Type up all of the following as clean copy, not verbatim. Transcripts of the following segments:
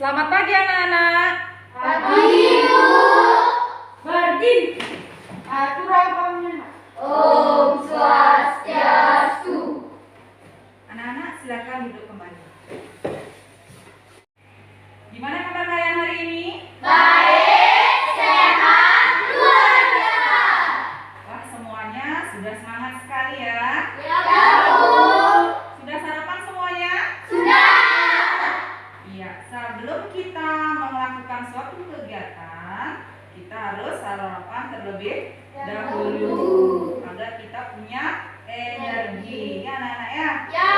Selamat pagi anak-anak. Pagi Ibu. Berdiri. Aturan Om Swastiastu. Anak-anak silakan duduk kembali. Gimana kabar kalian hari ini? Baik, sehat, luar biasa. Wah, semuanya sudah semangat sekali ya. Ya Bu. Sudah sarapan semuanya? Sudah. Iya, sebelum kita melakukan suatu kegiatan, kita harus sarapan terlebih dahulu agar kita punya energi. Ya anak-anak ya? Ya.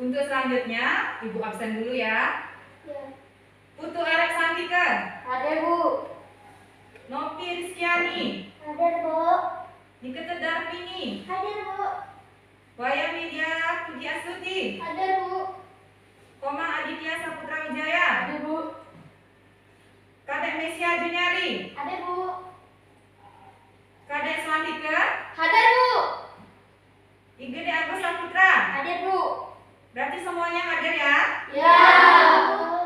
Untuk selanjutnya, Ibu absen dulu ya. Putu Arek Santikan, Ada Bu. Nopi Rizkyani, Ada Bu. Nikita Darmini, Ada Bu. Waya Widya Puji Astuti, Ada Bu. Komang Aditya Saputra Wijaya, Ada Bu. Kadek Mesia Juniari, Ada Bu. Kadek Swantika, Ada Bu. Igede Agus Saputra. Ada Bu. Berarti semuanya hadir ya? Ya Bu.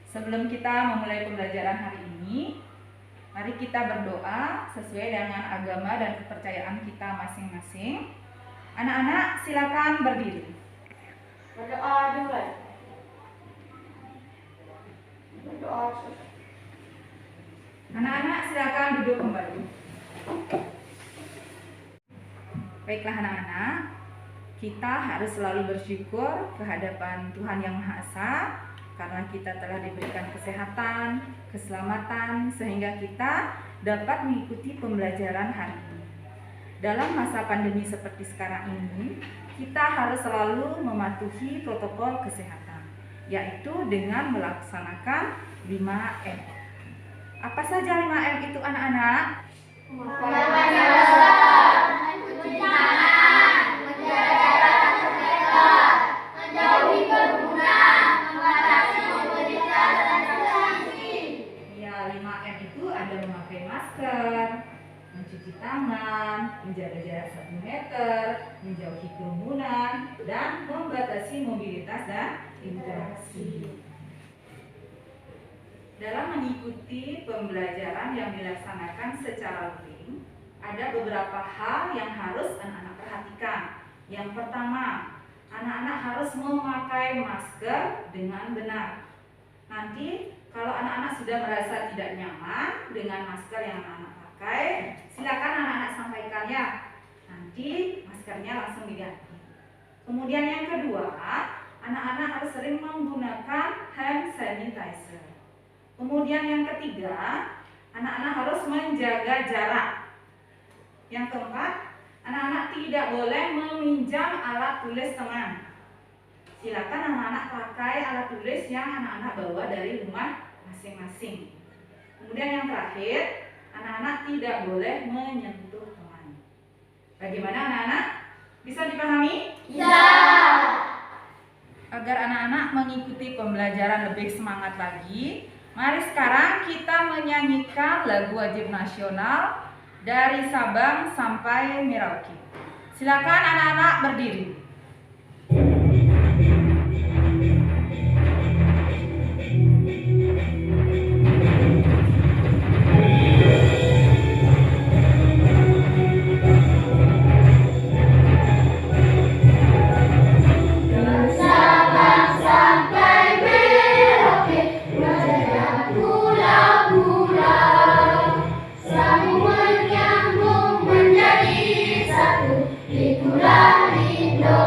Sebelum kita memulai pembelajaran hari ini, mari kita berdoa sesuai dengan agama dan kepercayaan kita masing-masing. Anak-anak silakan berdiri. Berdoa dulu. Berdoa. Anak-anak silakan duduk kembali. Baiklah anak-anak, kita harus selalu bersyukur kehadapan Tuhan Yang Maha Esa karena kita telah diberikan kesehatan, keselamatan sehingga kita dapat mengikuti pembelajaran hari ini. Dalam masa pandemi seperti sekarang ini, kita harus selalu mematuhi protokol kesehatan, yaitu dengan melaksanakan 5M. Apa saja 5M itu anak-anak? Memakai masker, mencuci tangan, menjaga jarak 1 meter, menjauhi kerumunan, membatasi mobilitas dan transaksi. Ya, 5M itu ada memakai masker, mencuci tangan, menjaga jarak 1 meter, menjauhi kerumunan, dan membatasi mobilitas dan interaksi. Dalam mengikuti pembelajaran yang dilaksanakan secara luring, ada beberapa hal yang harus anak-anak perhatikan. Yang pertama, anak-anak harus memakai masker dengan benar. Nanti kalau anak-anak sudah merasa tidak nyaman dengan masker yang anak-anak pakai, silakan anak-anak sampaikan ya. Nanti maskernya langsung diganti. Kemudian yang kedua, anak-anak harus sering menggunakan hand sanitizer. Kemudian yang ketiga, anak-anak harus menjaga jarak. Yang keempat, anak-anak tidak boleh meminjam alat tulis teman. Silakan anak-anak pakai alat tulis yang anak-anak bawa dari rumah masing-masing. Kemudian yang terakhir, anak-anak tidak boleh menyentuh teman. Bagaimana anak-anak? Bisa dipahami? Ya. Agar anak-anak mengikuti pembelajaran lebih semangat lagi, mari sekarang kita menyanyikan lagu wajib nasional dari Sabang sampai Merauke. Silakan anak-anak berdiri. Itulah Indo.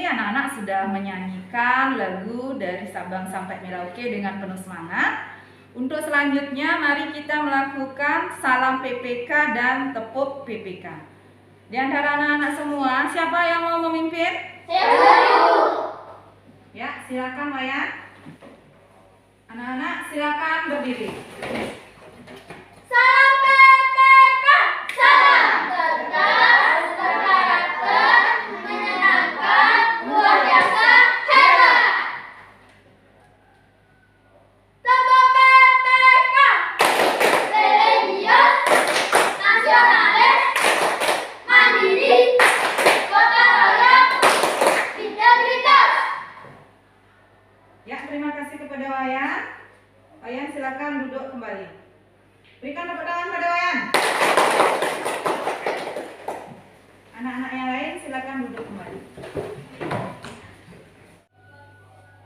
anak-anak sudah menyanyikan lagu dari Sabang sampai Merauke dengan penuh semangat. Untuk selanjutnya mari kita melakukan salam PPK dan tepuk PPK. Di antara anak-anak semua, siapa yang mau memimpin? Ya, silakan Wayan. Anak-anak silakan berdiri. Salam PPK, salam cerdas, berkarakter, menyenangkan, luar biasa, hebat. Tepuk PPK, religius, nasionalis, mandiri, gotong royong, integritas. Ya, terima kasih kepada Wayan. Wayan silakan duduk kembali. Berikan tepuk tangan pada Wayan. Anak-anak yang lain silakan duduk kembali.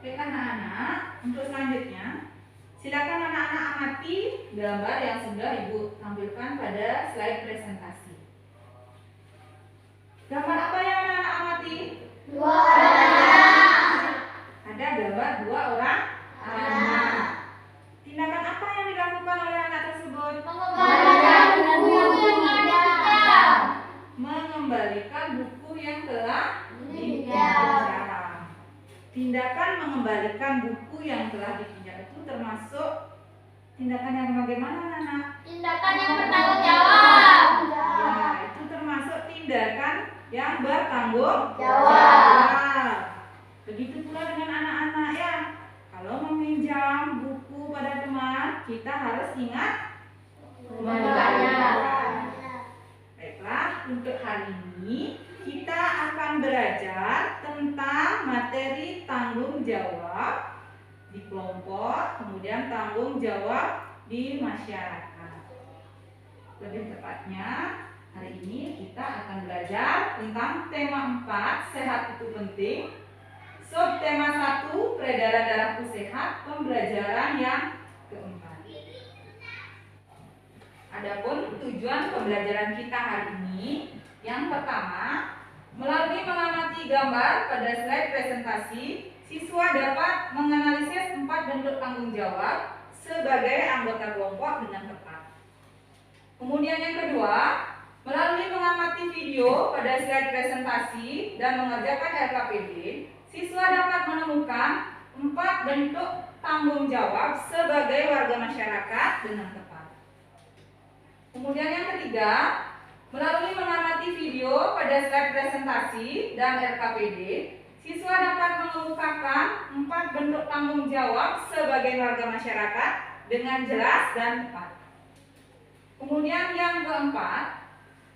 Baik anak-anak, untuk selanjutnya silakan anak-anak amati gambar yang sudah Ibu tampilkan pada slide presentasi. Gambar apa yang anak-anak amati? Dua orang. Ada gambar dua orang anak. Tindakan apa yang dilakukan oleh anak tersebut? Mengembalikan buku yang telah dipinjam. Tindakan mengembalikan buku yang telah dipinjam itu termasuk tindakan yang bagaimana, anak? Tindakan yang bertanggung jawab. Ya, itu termasuk tindakan yang bertanggung Jawab. Begitu pula dengan anak-anak ya. Kalau meminjam buku pada teman, kita harus ingat Membayar. Baiklah, untuk hari ini kita akan belajar tentang materi tanggung jawab di kelompok, kemudian tanggung jawab di masyarakat. Lebih tepatnya, hari ini kita akan belajar tentang tema 4, sehat itu penting. Subtema 1, peredaran darahku sehat, pembelajaran yang keempat. Adapun tujuan pembelajaran kita hari ini, yang pertama, melalui mengamati gambar pada slide presentasi, siswa dapat menganalisis 4 bentuk tanggung jawab sebagai anggota kelompok dengan tepat. Kemudian yang kedua, melalui mengamati video pada slide presentasi dan mengerjakan RKPD, siswa dapat menemukan 4 bentuk tanggung jawab sebagai warga masyarakat dengan tepat. Kemudian yang ketiga, melalui mengamati video pada slide presentasi dan RKPD, siswa dapat mengemukakan 4 bentuk tanggung jawab sebagai warga masyarakat dengan jelas dan tepat. Kemudian yang keempat,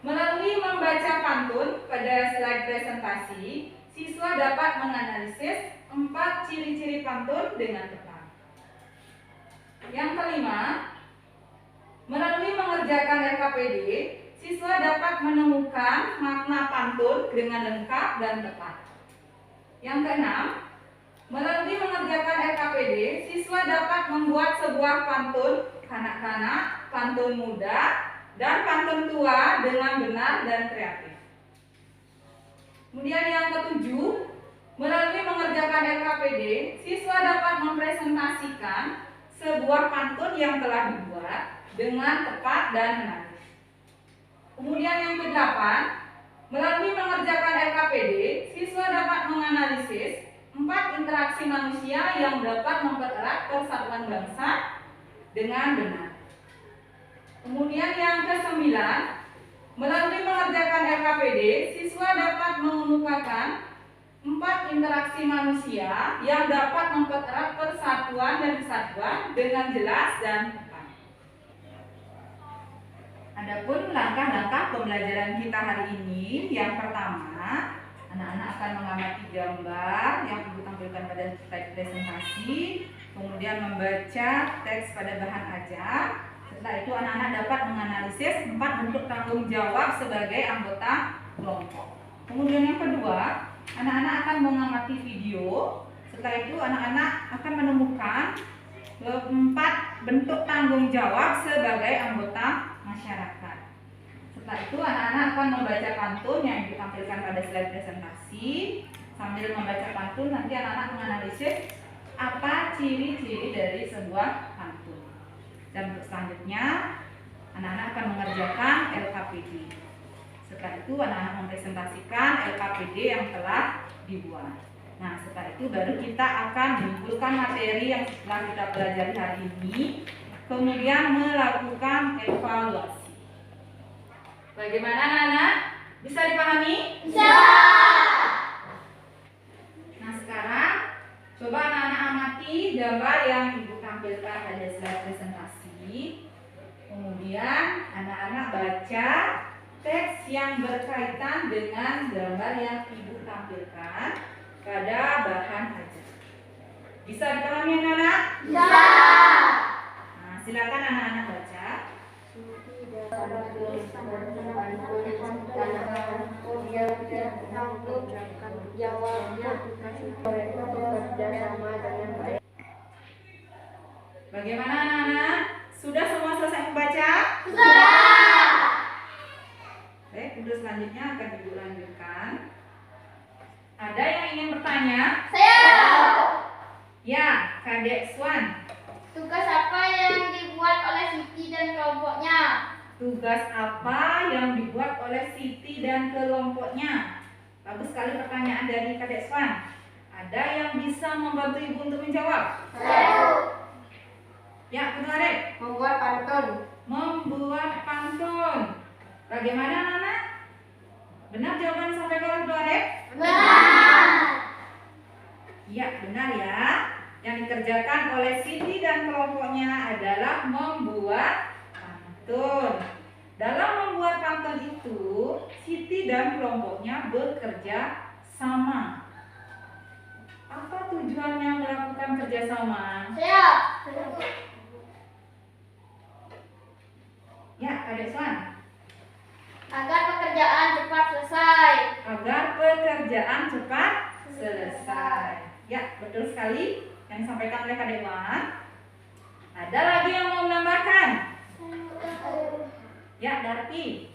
melalui membaca pantun pada slide presentasi, siswa dapat menganalisis 4 ciri-ciri pantun dengan tepat. Yang kelima, melalui mengerjakan RKPD, siswa dapat menemukan makna pantun dengan lengkap dan tepat. Yang keenam, melalui mengerjakan RKPD, siswa dapat membuat sebuah pantun kanak-kanak, pantun muda, dan pantun tua dengan benar dan kreatif. Kemudian yang ketujuh, melalui mengerjakan RKPD, siswa dapat mempresentasikan sebuah pantun yang telah dibuat dengan tepat dan menarik. Kemudian yang kedelapan, melalui mengerjakan RKPD, siswa dapat menganalisis 4 interaksi manusia yang dapat mempererat persatuan bangsa dengan benar. Kemudian yang kesembilan, melalui mengerjakan RKPD, siswa dapat mengemukakan 4 interaksi manusia yang dapat mempererat persatuan dan kesatuan dengan jelas dan tepat. Adapun langkah-langkah pembelajaran kita hari ini, yang pertama, anak-anak akan mengamati gambar yang Ibu tampilkan pada slide presentasi, kemudian membaca teks pada bahan ajar. Setelah itu anak-anak dapat menganalisis 4 bentuk tanggung jawab sebagai anggota kelompok. Kemudian yang kedua, anak-anak akan mengamati video. Setelah itu anak-anak akan menemukan 4 bentuk tanggung jawab sebagai anggota masyarakat. Setelah itu anak-anak akan membaca pantun yang ditampilkan pada slide presentasi. Sambil membaca pantun, nanti anak-anak menganalisis apa ciri-ciri dari sebuah pantun. Dan untuk selanjutnya, anak-anak akan mengerjakan LKPD. Setelah itu anak-anak mempresentasikan LKPD yang telah dibuat. Nah, setelah itu baru kita akan mengumpulkan materi yang telah kita pelajari hari ini, kemudian melakukan evaluasi. Bagaimana anak-anak? Bisa dipahami? Bisa. Nah, sekarang coba anak-anak amati gambar yang ibu tampilkan pada slide presentasi. Kemudian anak-anak baca teks yang berkaitan dengan gambar yang ibu tampilkan pada bahan ajar. Bisa dipahami anak-anak? Bisa. Nah, silakan anak-anak baca. Bagaimana anak-anak? Sudah semua selesai membaca? Sudah. Baik, untuk selanjutnya akan ibu lanjutkan. Ada yang ingin bertanya? Saya. Ya, Kadek Swan. Tugas apa yang dibuat oleh Siti dan kelompoknya? Tugas apa yang dibuat oleh Siti dan kelompoknya? Bagus sekali pertanyaan dari Kadek Swan. Ada yang bisa membantu ibu untuk menjawab? Saya. Ya, Kedua Kadek. Membuat pantun. Membuat pantun. Bagaimana anak-anak? Benar jawaban yang disampaikan oleh Kedua Kadek? Benar. Ya, benar ya. Yang dikerjakan oleh Siti dan kelompoknya adalah membuat pantun. Dalam membuat pantun itu, Siti dan kelompoknya bekerja sama. Apa tujuannya melakukan kerjasama? Saya. Ya, Kadek Swan. Agar pekerjaan cepat selesai. Agar pekerjaan cepat selesai. Ya, betul sekali yang disampaikan oleh Kadek Wan. Ada lagi yang mau menambahkan? Ya, Darti.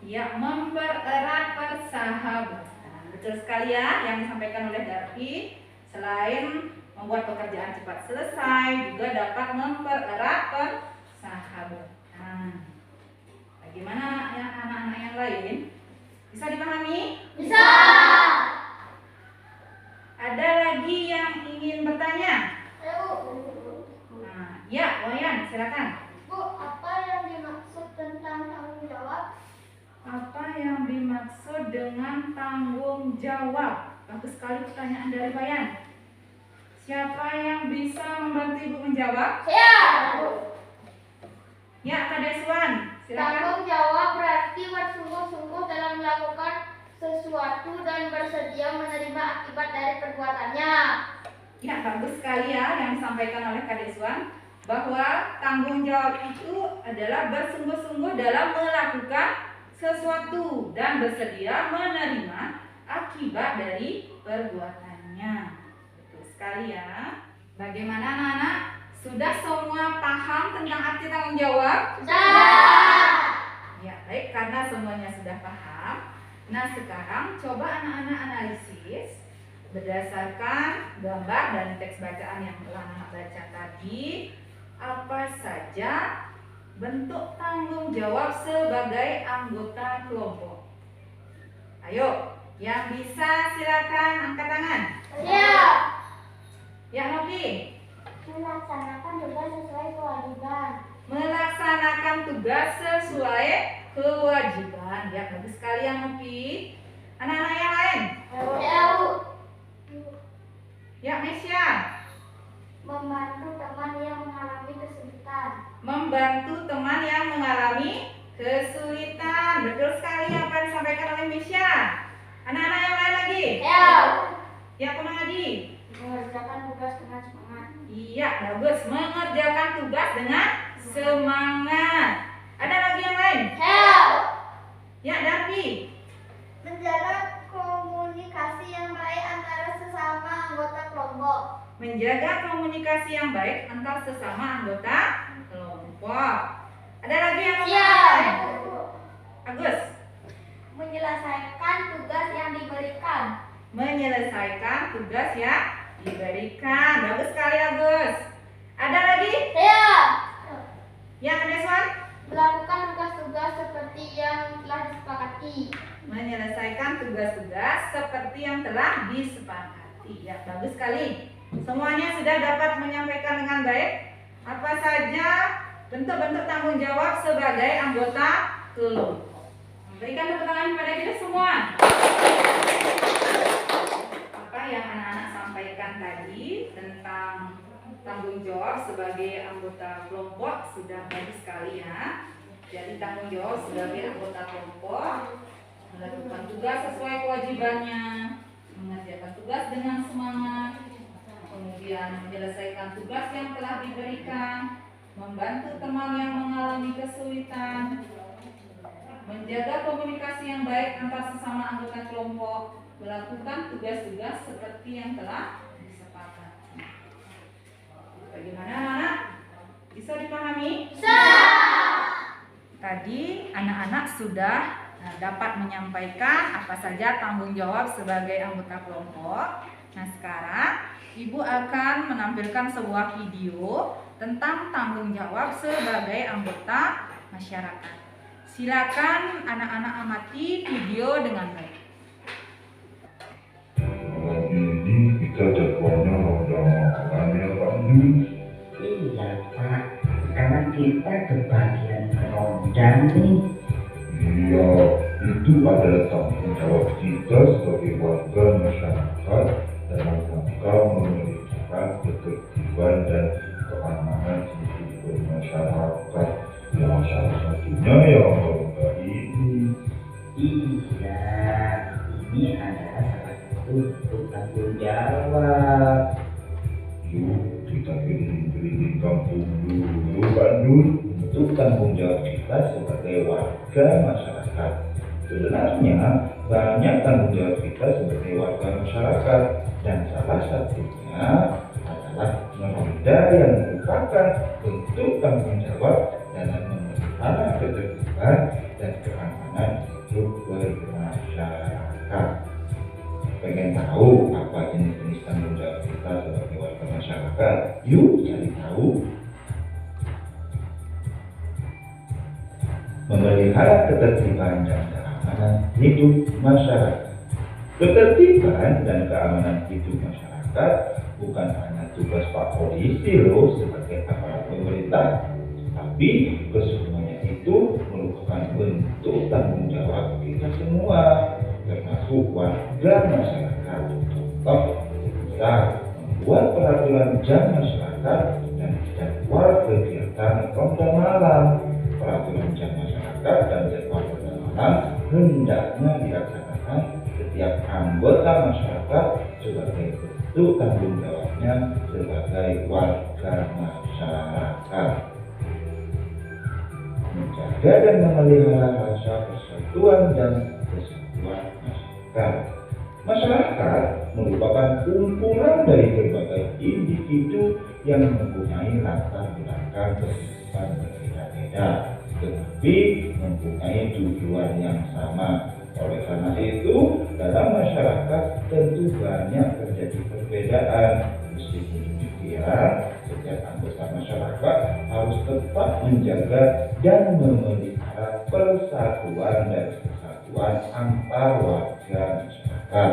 Ya, mempererat persahabatan. Betul sekali ya yang disampaikan oleh Darti. Selain membuat pekerjaan cepat selesai, juga dapat mempererat persahabatan. Bagaimana anak-anak yang lain? Bisa dipahami? Bisa. Ada lagi yang ingin bertanya? Nah, ya, Wayan, silakan. Bu, apa yang dimaksud tentang tanggung jawab? Apa yang dimaksud dengan tanggung jawab? Bagus sekali pertanyaan dari Wayan. Siapa yang bisa membantu ibu menjawab? Saya. Ya, Kadek Swan, silakan. Tanggung jawab berarti bersungguh-sungguh dalam melakukan sesuatu dan bersedia menerima akibat dari perbuatannya. Ya, bagus sekali ya yang disampaikan oleh Kadek Swan, bahwa tanggung jawab itu adalah bersungguh-sungguh dalam melakukan sesuatu dan bersedia menerima akibat dari perbuatannya. Betul sekali ya. Bagaimana anak-anak? Sudah semua paham tentang arti tanggung jawab? Sudah. Ya, baik, karena semuanya sudah paham. Nah, sekarang coba anak-anak analisis berdasarkan gambar dan teks bacaan yang telah anak baca tadi, apa saja bentuk tanggung jawab sebagai anggota kelompok. Ayo, yang bisa silakan angkat tangan. Saya. Ya, Novi. Melaksanakan tugas sesuai kewajiban. Melaksanakan tugas sesuai kewajiban. Ya, bagus sekali ya, Novi. Anak-anak yang lain. Saya. Ya, Mesya. Membantu teman yang mengalami kesulitan. Membantu teman yang mengalami kesulitan. Betul sekali apa yang disampaikan oleh Mesya. Anak-anak yang lain lagi. Saya. Ya, Kumadi. Mengerjakan tugas dengan semangat. Iya, bagus. Mengerjakan tugas dengan semangat. Ada lagi yang lain? Saya. Ya, Darpi. Menjaga komunikasi yang baik antara sesama anggota kelompok. Menjaga komunikasi yang baik antar sesama anggota kelompok. Ada lagi yang mau Iya. lain? Agus. Menyelesaikan tugas yang diberikan. Menyelesaikan tugas yang diberikan. Bagus sekali Agus. Ada lagi? Saya Yang Aneswan? melakukan tugas-tugas seperti yang telah disepakati. Menyelesaikan tugas-tugas seperti yang telah disepakati. Ya, bagus sekali. Semuanya sudah dapat menyampaikan dengan baik apa saja bentuk-bentuk tanggung jawab sebagai anggota kelompok. Berikan tepuk tangan kepada kita semua. Apa yang anak-anak sampaikan tadi tentang tanggung jawab sebagai anggota kelompok sudah bagus sekali ya. Jadi tanggung jawab sebagai anggota kelompok melakukan tugas sesuai kewajibannya, mengerjakan tugas dengan semangat, kemudian menyelesaikan tugas yang telah diberikan, membantu teman yang mengalami kesulitan, menjaga komunikasi yang baik antar sesama anggota kelompok, melakukan tugas-tugas seperti yang telah disepakati. Bagaimana anak-anak? Bisa dipahami? Tadi anak-anak sudah dapat menyampaikan apa saja tanggung jawab sebagai anggota kelompok. Nah sekarang Ibu akan menampilkan sebuah video tentang tanggung jawab sebagai anggota masyarakat. Silakan anak-anak amati video dengan baik. Malam ini kita jadwalnya ada makanannya Pak Dul. Iya Pak, sekarang kita ke bagian keronjang nih. Iya, itu adalah tanggung jawab kita sebagai warga masyarakat dalam rangka memelihara ketertiban dan keamanan hidup bermasyarakat. Yang salah satunya yang lomba ini. Iya, ini adalah salah satu bentuk tanggung jawab. Yuk, kita keliling-keliling kampung dulu Pak Dul. Untuk tanggung jawab kita sebagai warga masyarakat. Sebenarnya banyak tanggung jawab kita sebagai warga masyarakat, dan salah satunya adalah meronda yang merupakan bentuk tanggung jawab dalam memelihara ketertiban dan keamanan hidup bermasyarakat. Pengen tahu apa jenis-jenis tanggung jawab kita sebagai warga masyarakat? Yuk cari tahu. Memelihara ketertiban dan keamanan hidup masyarakat. Ketertiban dan keamanan hidup masyarakat bukan hanya tugas Pak Polisi loh sebagai aparat pemerintah, tapi kesemuanya itu merupakan bentuk tanggung jawab kita semua, termasuk warga masyarakat. Contoh, bisa membuat peraturan jam masyarakat dan jadwal kegiatan ronda malam. Peraturan jam masyarakat dan jadwal ronda malam hendaknya dilaksanakan setiap anggota masyarakat sebagai bentuk tanggung jawabnya sebagai warga masyarakat. Menjaga dan memelihara rasa persatuan dan kesatuan masyarakat. Masyarakat merupakan kumpulan dari berbagai individu yang mempunyai latar belakang kehidupan berbeda-beda, tetapi mempunyai tujuan yang sama. Oleh karena itu, dalam masyarakat tentu banyak terjadi perbedaan. Meskipun demikian, setiap anggota masyarakat harus tetap menjaga dan memelihara persatuan dan kesatuan antar warga masyarakat.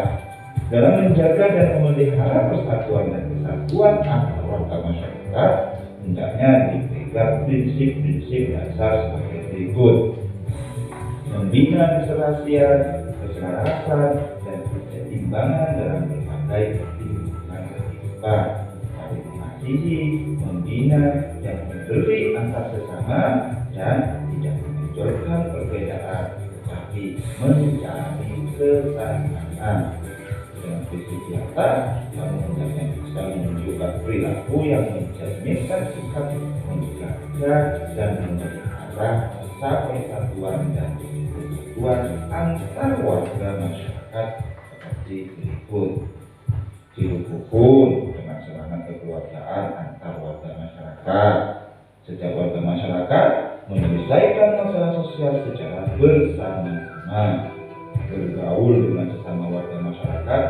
Dalam menjaga dan memelihara persatuan dan kesatuan antar warga masyarakat, hendaknya dipegang prinsip-prinsip dasar sebagai berikut: membina keserasian, keselarasan, dan keseimbangan dalam berbagai lingkungan kehidupan, saling mengasihi, membina, dan memberi antar sesama, dan tidak menonjolkan perbedaan, tetapi mencari kesamaan. Dengan prinsip di atas, kamu hendaknya bisa menunjukkan perilaku yang mencerminkan sikap menjaga dan memelihara rasa persatuan dan kesatuan antar warga masyarakat seperti berikut: hidup rukun dengan semangat kekeluargaan antar warga masyarakat. Setiap warga masyarakat menyelesaikan masalah sosial secara bersama-sama. bergaul dengan sesama warga masyarakat,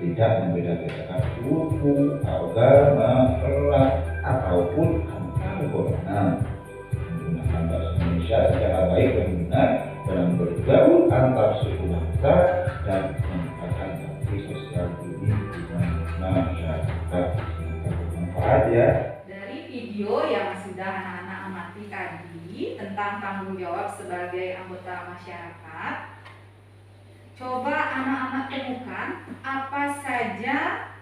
tidak membeda-bedakan suku, agama, ras, ataupun antar golongan. Menggunakan bahasa Indonesia secara baik dan benar dalam bergaul antar suku bangsa dan meningkatkan bakti sosial di lingkungan masyarakat. Bermanfaat ya. Dari video yang sudah anak-anak amati tadi tentang tanggung jawab sebagai anggota masyarakat, coba anak-anak temukan apa saja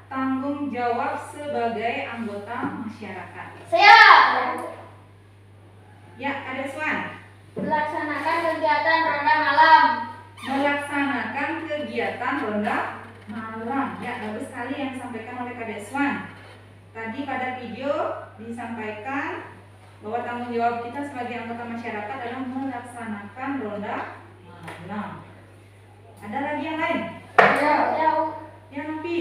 tanggung jawab sebagai anggota masyarakat. Saya Ya, ada Swan. melaksanakan kegiatan ronda malam. Melaksanakan kegiatan ronda malam. Ya, bagus sekali yang disampaikan oleh Kak Deswan. Tadi pada video disampaikan bahwa tanggung jawab kita sebagai anggota masyarakat adalah melaksanakan ronda malam. Ada lagi yang lain? Saya Yang Nopi?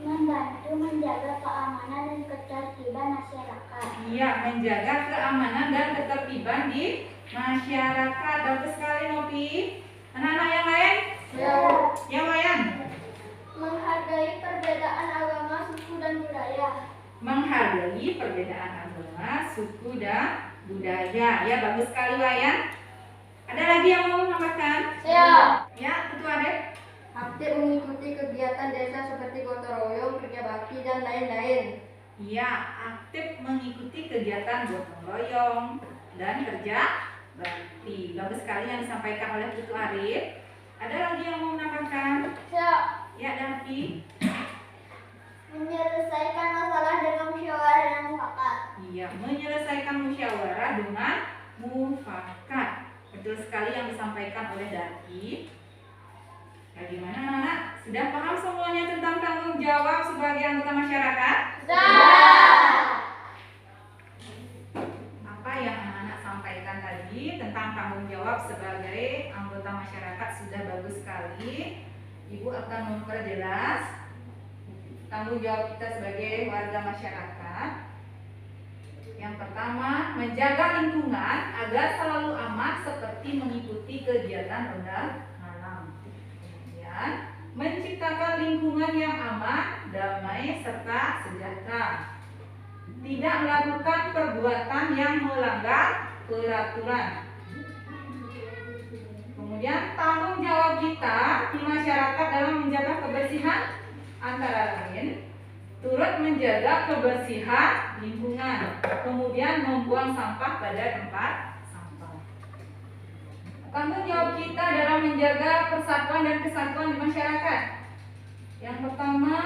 membantu menjaga keamanan dan ketertiban masyarakat. Iya, menjaga keamanan dan ketertiban di masyarakat. Bagus sekali Nopi. Anak-anak yang lain? Yang lain? Menghargai perbedaan agama, suku, dan budaya. Menghargai perbedaan agama, suku, dan budaya. Ya, bagus sekali Wayan. Ada lagi yang mau menambahkan? Saya Ya, Ketua Dep. aktif mengikuti kegiatan desa seperti gotong royong, kerja bakti, dan lain-lain. Ya, aktif mengikuti kegiatan gotong royong dan kerja bakti. Bagus sekali yang disampaikan oleh Ketua Arif. Ada lagi yang mau menambahkan? Saya Ya, Davi. menyelesaikan masalah dengan musyawarah dan mufakat. Iya, menyelesaikan musyawarah dengan mufakat. Betul sekali yang disampaikan oleh Davi. Bagaimana anak-anak? Sudah paham semuanya tentang tanggung jawab sebagai anggota masyarakat? Apa yang anak-anak sampaikan tadi tentang tanggung jawab sebagai anggota masyarakat sudah bagus sekali. Ibu akan memperjelas tanggung jawab kita sebagai warga masyarakat. Yang pertama, menjaga lingkungan agar selalu aman seperti mengikuti kegiatan ronda malam. Kemudian, menciptakan lingkungan yang aman, damai, serta sejahtera. Tidak melakukan perbuatan yang melanggar peraturan. Kemudian tanggung jawab kita di masyarakat dalam menjaga kebersihan antara lain turut menjaga kebersihan lingkungan, kemudian membuang sampah pada tempat sampah. Tanggung jawab kita dalam menjaga persatuan dan kesatuan di masyarakat. Yang pertama,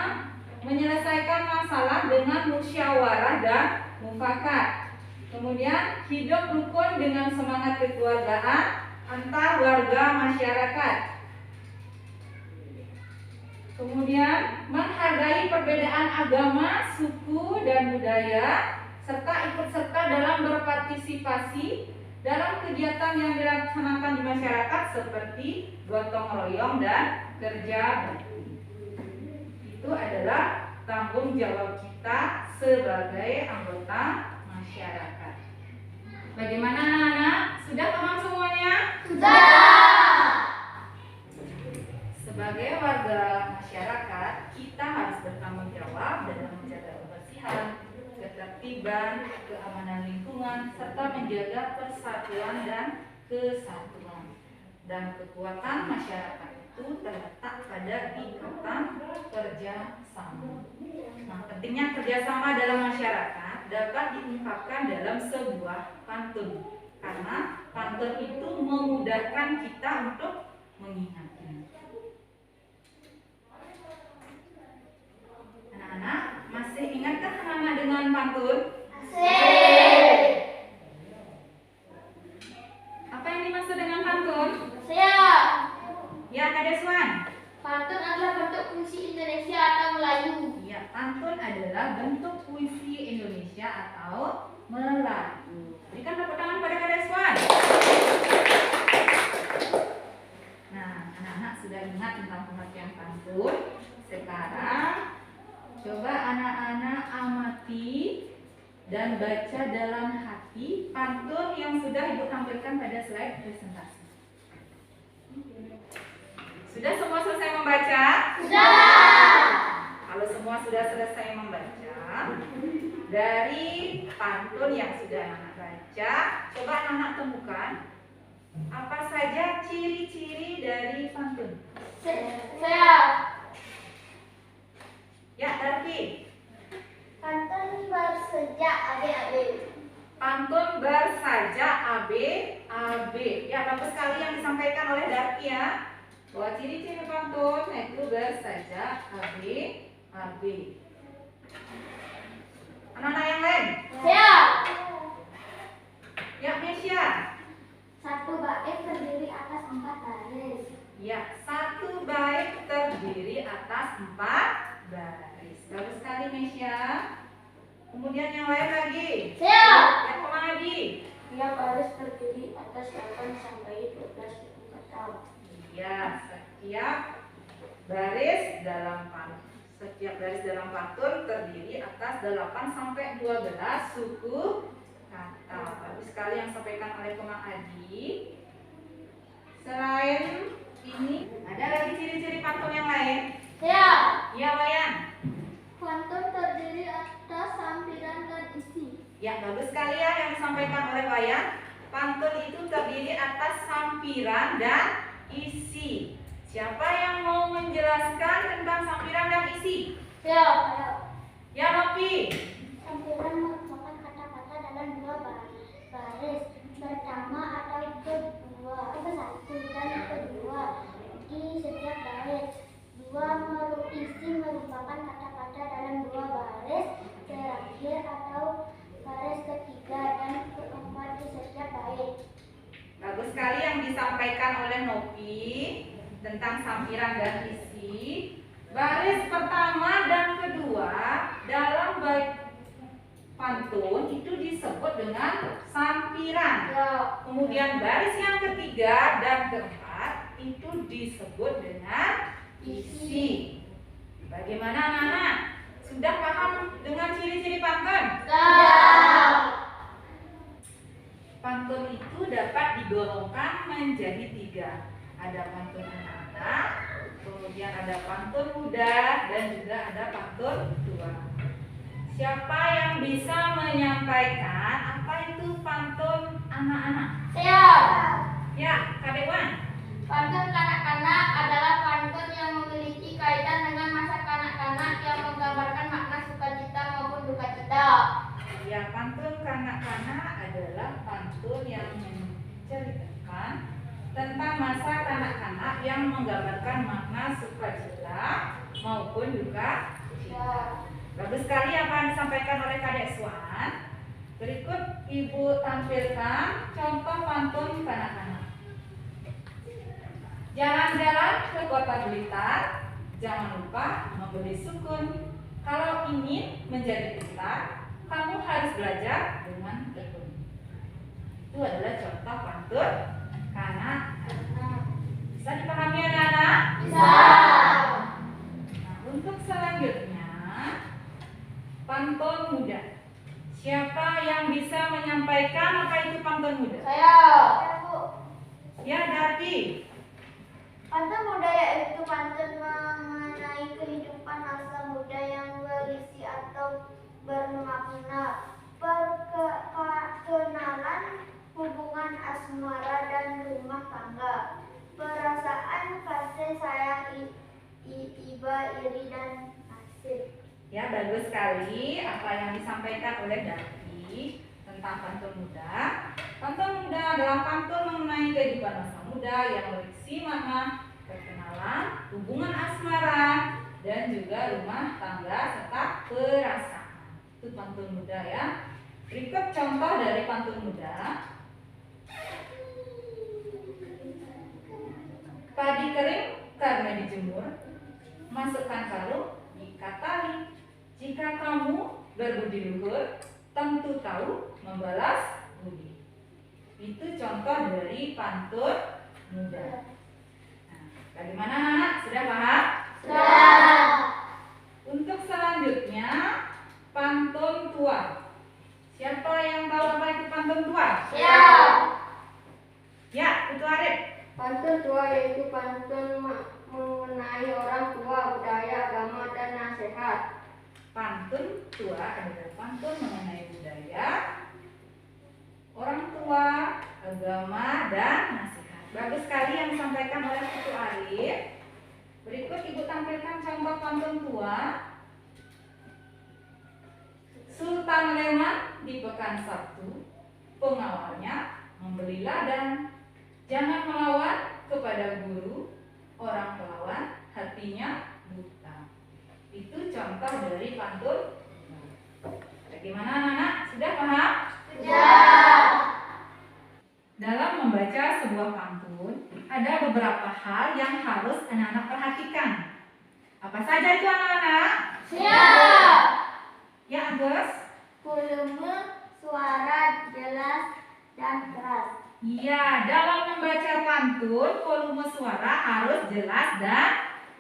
menyelesaikan masalah dengan musyawarah dan mufakat. Kemudian hidup rukun dengan semangat kekeluargaan antar warga masyarakat. Kemudian menghargai perbedaan agama, suku, dan budaya, serta ikut serta dalam berpartisipasi dalam kegiatan yang dilaksanakan di masyarakat seperti gotong royong dan kerja bakti. Itu adalah tanggung jawab kita sebagai anggota masyarakat. Bagaimana anak-anak? Sudah paham semuanya? Sebagai warga masyarakat, kita harus bertanggung jawab dalam menjaga kebersihan, ketertiban, keamanan lingkungan, serta menjaga persatuan dan kesatuan. Dan kekuatan masyarakat itu terletak pada ikatan kerjasama. Nah, pentingnya kerjasama dalam masyarakat dapat diungkapkan dalam sebuah pantun, karena pantun itu memudahkan kita untuk mengingatnya. Anak-anak, masih ingatkah anak-anak dengan pantun? Apa yang dimaksud dengan pantun? Ya, Kak Deswan. Pantun adalah bentuk puisi Indonesia atau Melayu. Ya, pantun adalah bentuk puisi Indonesia atau Melayu. Berikan tepuk tangan pada Kak Deswan. Nah, anak-anak sudah ingat tentang pengertian pantun. Sekarang coba anak-anak amati dan baca dalam hati pantun yang sudah Ibu tampilkan pada slide presentasi. Sudah semua selesai membaca? Sudah. Kalau semua sudah selesai membaca, dari pantun yang sudah anak baca, coba anak temukan apa saja ciri-ciri dari pantun. Saya. Ya, Darki. Pantun bersejak adik-adik. Pantun bersaja AB. Ya, bagus sekali yang disampaikan oleh Darki ya. Bahwa ciri-ciri pantun yaitu bersaja AB. Anak-anak yang lain? Saya. Ya, Mesya. Satu bait terdiri atas 4 baris. Ya, satu bait terdiri atas 4 baris. Bagus sekali Mesya. Kemudian yang lain lagi. Saya. Yang Komadi. Tiap baris terdiri atas 8 sampai 12 kata. Iya, setiap baris dalam pantun terdiri atas 8 sampai 12 suku kata. Bagus sekali yang disampaikan oleh Komang Adi. Selain ini, ada lagi ciri-ciri pantun yang lain? Saya. Iya, Wayan. Pantun terdiri atas sampiran dan isi. Ya, bagus sekali ya yang disampaikan oleh Wayan. Pantun itu terdiri atas sampiran dan isi. Siapa yang mau menjelaskan tentang sampiran dan isi? Saya. Ya, Nopi. Sampiran merupakan kata-kata dalam 2 baris pertama atau kedua, satu dan kedua di setiap baris. Isi merupakan kata-kata dalam 2 baris terakhir atau baris ketiga dan keempat di setiap bait. Bagus sekali yang disampaikan oleh Nopi tentang sampiran dan isi. Baris pertama dan kedua dalam bait pantun itu disebut dengan sampiran. Kemudian baris yang ketiga dan keempat itu disebut dengan isi. Bagaimana anak-anak? Sudah paham dengan ciri-ciri pantun? Sudah. Pantun itu dapat digolongkan menjadi 3. Ada pantun anak-anak, kemudian ada pantun muda, dan juga ada pantun tua. Siapa yang bisa menyampaikan apa itu pantun anak-anak? Saya. Ya, Kak Wan. Pantun kanak-kanak adalah pantun yang memiliki kaitan dengan masa kanak-kanak yang menggambarkan makna sukacita maupun duka cita. Ya, pantun kanak-kanak adalah pantun yang menceritakan tentang masa kanak-kanak yang menggambarkan makna sukacita maupun duka cita. Bagus sekali apa yang disampaikan oleh Kadek Swan. Berikut Ibu tampilkan contoh pantun kanak-kanak. Jalan-jalan ke kota Blitar, jangan lupa membeli sukun. Kalau ingin menjadi pintar, kamu harus belajar dengan tekun. Itu adalah contoh pantun kanak-kanak. Bisa dipahami anak-anak? Bisa. Nah, untuk selanjutnya pantun muda. Siapa yang bisa menyampaikan apa itu pantun muda? Saya. Ya, Darki. Pantun muda yaitu pantun mengenai kehidupan masa muda yang berisi atau bermakna perkenalan, hubungan asmara dan rumah tangga, perasaan kasih sayang, iba, iri dan nasib. Ya, bagus sekali apa yang disampaikan oleh Darki tentang pantun muda. Pantun muda adalah pantun mengenai kehidupan masa muda yang berisi makna perkenalan, hubungan asmara, dan juga rumah tangga serta perasaan. Itu pantun muda ya. Berikut contoh dari pantun muda. Padi kering karena dijemur, masukkan karung, ikat tali. Jika kamu berbudi luhur, tentu tahu membalas budi. Itu contoh dari pantun muda. Nah, bagaimana anak-anak? Sudah paham? Sudah. Untuk selanjutnya pantun tua. Siapa yang tahu apa itu pantun tua? Siap. Ya, itu Arif. Pantun tua yaitu pantun tua adalah pantun mengenai budaya, orang tua, agama, dan nasihat. Bagus sekali yang disampaikan oleh Putu Arif. Berikut Ibu tampilkan contoh pantun tua. Sultan Leman di pekan Sabtu, pengawalnya membeli ladang. Jangan melawan kepada guru, orang pelawan hatinya buta. Itu contoh dari pantun. Bagaimana anak-anak? Sudah paham? Sudah. Dalam membaca sebuah pantun, ada beberapa hal yang harus anak-anak perhatikan. Apa saja itu anak-anak? Siap. Ya, Agus? Volume suara jelas dan keras. Iya, dalam membaca pantun, volume suara harus jelas dan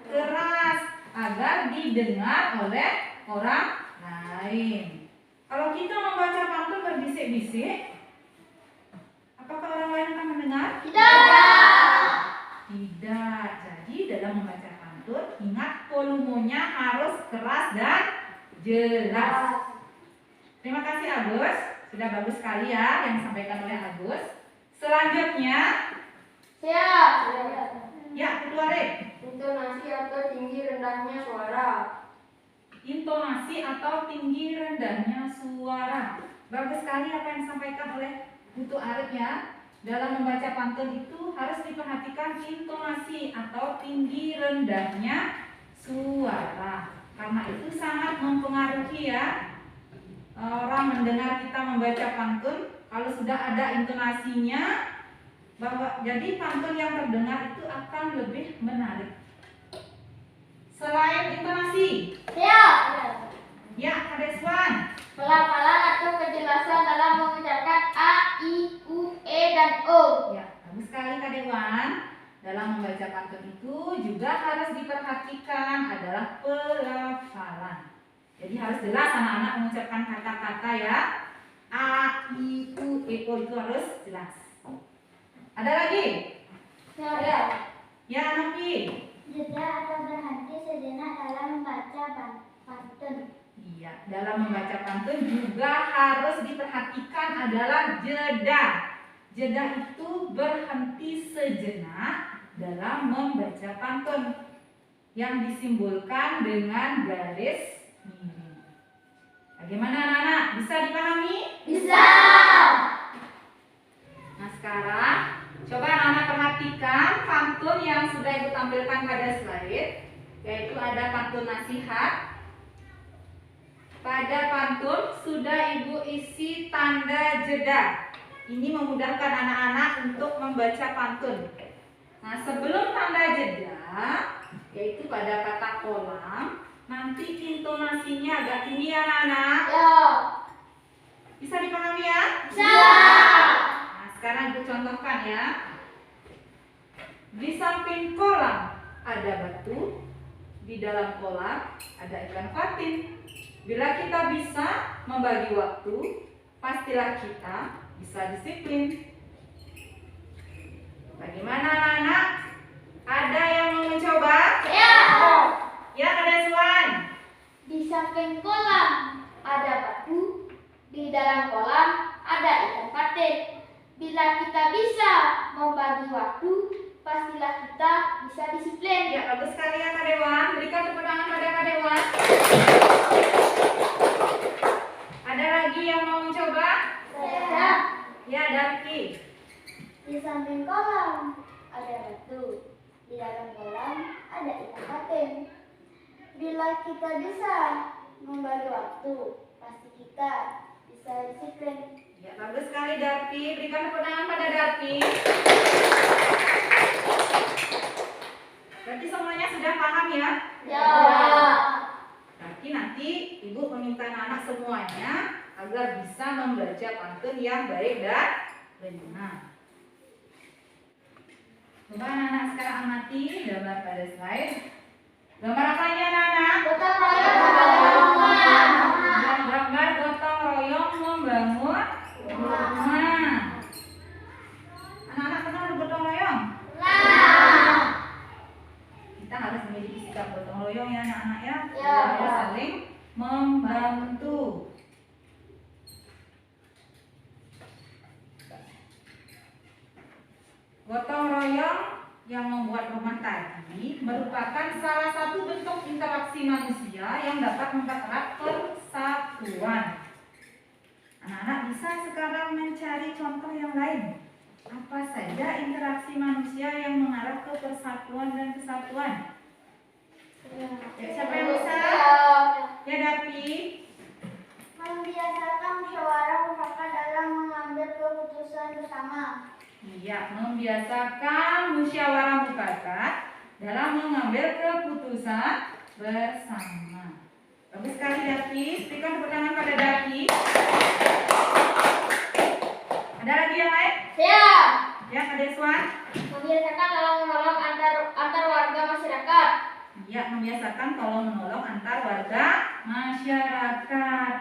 keras agar didengar oleh orang lain. Kalau kita membaca pantun berbisik-bisik, apakah orang lain akan mendengar? Tidak. Tidak. Jadi dalam membaca pantun, ingat volumenya harus keras dan jelas. Terima kasih Agus, sudah bagus sekali ya yang disampaikan oleh Agus. Selanjutnya, Siap. ya Putu Arif, Intonasi atau tinggi rendahnya suara. intonasi atau tinggi rendahnya suara. Bagus sekali apa yang disampaikan oleh Putu Arif ya. Dalam membaca pantun itu harus diperhatikan intonasi atau tinggi rendahnya suara. Karena itu sangat mempengaruhi ya. Orang mendengar kita membaca pantun, kalau sudah ada intonasinya, jadi pantun yang terdengar itu akan lebih menarik. Selain intonasi, Siap. ya Kadeswan, Pelafalan atau kejelasan dalam mengucapkan A, I, U, E, dan O. ya bagus sekali Kadewan. Dalam membaca pantun itu juga harus diperhatikan adalah pelafalan. Jadi harus jelas anak-anak mengucapkan kata-kata ya. A, I, U, E, O itu harus jelas. Ada lagi? Siap. Ya Nafi. Jeda atau berhenti sejenak dalam membaca pantun. Iya, dalam membaca pantun juga harus diperhatikan adalah jeda. Jeda itu berhenti sejenak dalam membaca pantun yang disimbolkan dengan garis miring. Bagaimana anak-anak? Bisa dipahami? Bisa. Nah sekarang coba anak-anak perhatikan pantun yang sudah Ibu tampilkan pada slide, yaitu ada pantun nasihat. Pada pantun sudah Ibu isi tanda jeda. Ini memudahkan anak-anak untuk membaca pantun. Nah sebelum tanda jeda, yaitu pada kata kolam, nanti intonasinya agak tinggi ya anak-anak. Ya. Bisa dipahami ya? Bisa. Nah, sekarang Ibu contohkan ya. Di samping kolam ada batu, di dalam kolam ada ikan patin. Bila kita bisa membagi waktu, pastilah kita bisa disiplin. Bagaimana anak-anak? Ada yang mau mencoba? Ya. Ya, ada Suan. Di samping kolam ada batu, di dalam kolam ada ikan patin. Bila kita bisa membagi waktu, pastilah kita bisa disiplin. Ya, bagus sekali ya Kak Dewan. Berikan tepuk tangan pada Kak Dewan. Ada lagi yang mau mencoba? Ya. Ya, Darki. Di samping kolam ada batu, di dalam kolam ada ikan patin. Bila kita bisa membagi waktu, pasti kita bisa disiplin. Ya, bagus sekali Darki. Berikan tepuk tangan pada Darki. Berarti semuanya sudah paham ya? Ya. Berarti nanti Ibu meminta anak semuanya agar bisa membaca pantun yang baik dan benar. Coba anak-anak sekarang amati gambar pada slide. Gambar apa ini anak-anak? Gotong royong membangun Dan gambar gotong royong membangun rumah. Anak-anak kenal gotong royong? Kita harus memiliki sikap gotong royong ya anak-anak ya. Ya. Kita harus saling membantu. Gotong royong yang membuat rumah tadi merupakan salah satu bentuk interaksi manusia yang dapat mempererat persatuan. Anak-anak bisa sekarang mencari contoh yang lain. Apa saja interaksi manusia yang mengarah ke persatuan dan kesatuan? Ya, siapa yang bisa? Ya, Dapi. Membiasakan musyawarah mufakat dalam mengambil keputusan bersama. Iya, membiasakan musyawarah mufakat dalam mengambil keputusan bersama. Bagus sekali, Dapi. Berikan tepuk tangan pada Dapi. Ada lagi yang lain? Ya. Ya, Kak Deswan. Membiasakan tolong menolong antar warga masyarakat. Ya, membiasakan tolong menolong antar warga masyarakat.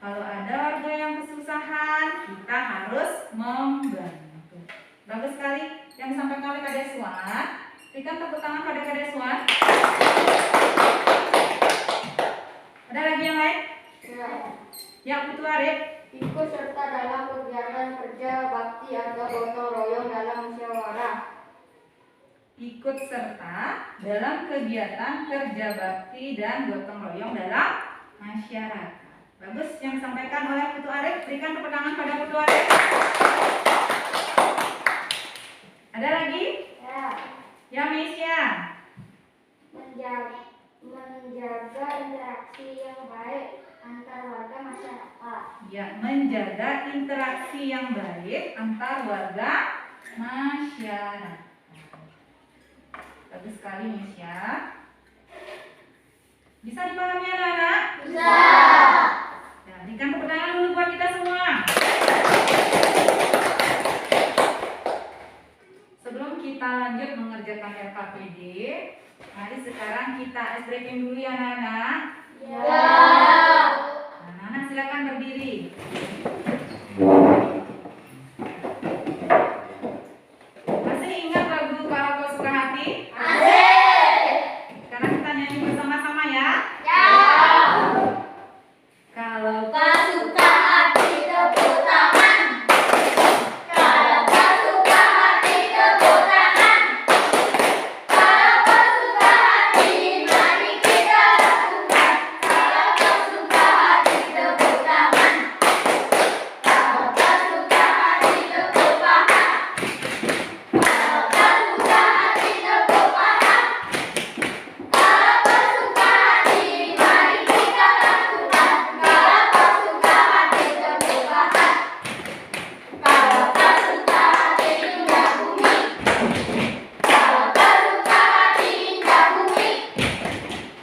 Kalau ada warga yang kesusahan, kita harus membantu. Bagus sekali yang disampaikan oleh Kak Deswan. Berikan tepuk tangan pada Kak Deswan. Ada lagi yang lain? Ya. Ya, Putu Arif. Ikut serta dalam kegiatan kerja bakti atau gotong royong dalam musyawarah. Ikut serta dalam kegiatan kerja bakti dan gotong royong dalam masyarakat. Bagus yang disampaikan oleh Putu Arif. Berikan tepuk tangan pada Putu Arif. Ada lagi? Ya. Ya, Mesia. Menjaga interaksi yang baik antar warga masyarakat. Ya, menjaga interaksi yang baik antar warga masyarakat. Bagus sekali, Mesia. Bisa dipahami, anak-anak? Bisa. Ya, berikan tepuk tangan dulu buat kita semua. Sebelum kita lanjut mengerjakan LKPD, mari sekarang kita ice breaking dulu ya, anak-anak. Ya. Anak-anak silakan berdiri. Masih ingat lagu Kalau Kau Suka Hati? Asik. Sekarang kita nyanyi bersama-sama ya. Ya. Kalau Kau suka hati tepuk tangan. Kalau kau suka hati tepuk tangan. Kalau kau suka hati mari kita lakukan. Kalau kau suka hati tepuk tangan. Kalau kau suka hati tepuk paha. Kalau kau suka hati tepuk paha. Kalau kau suka hati mari kita lakukan. Kalau kau suka hati tepuk paha. Kalau kau suka hati indah bumi. Kalau kau suka hati indah bumi.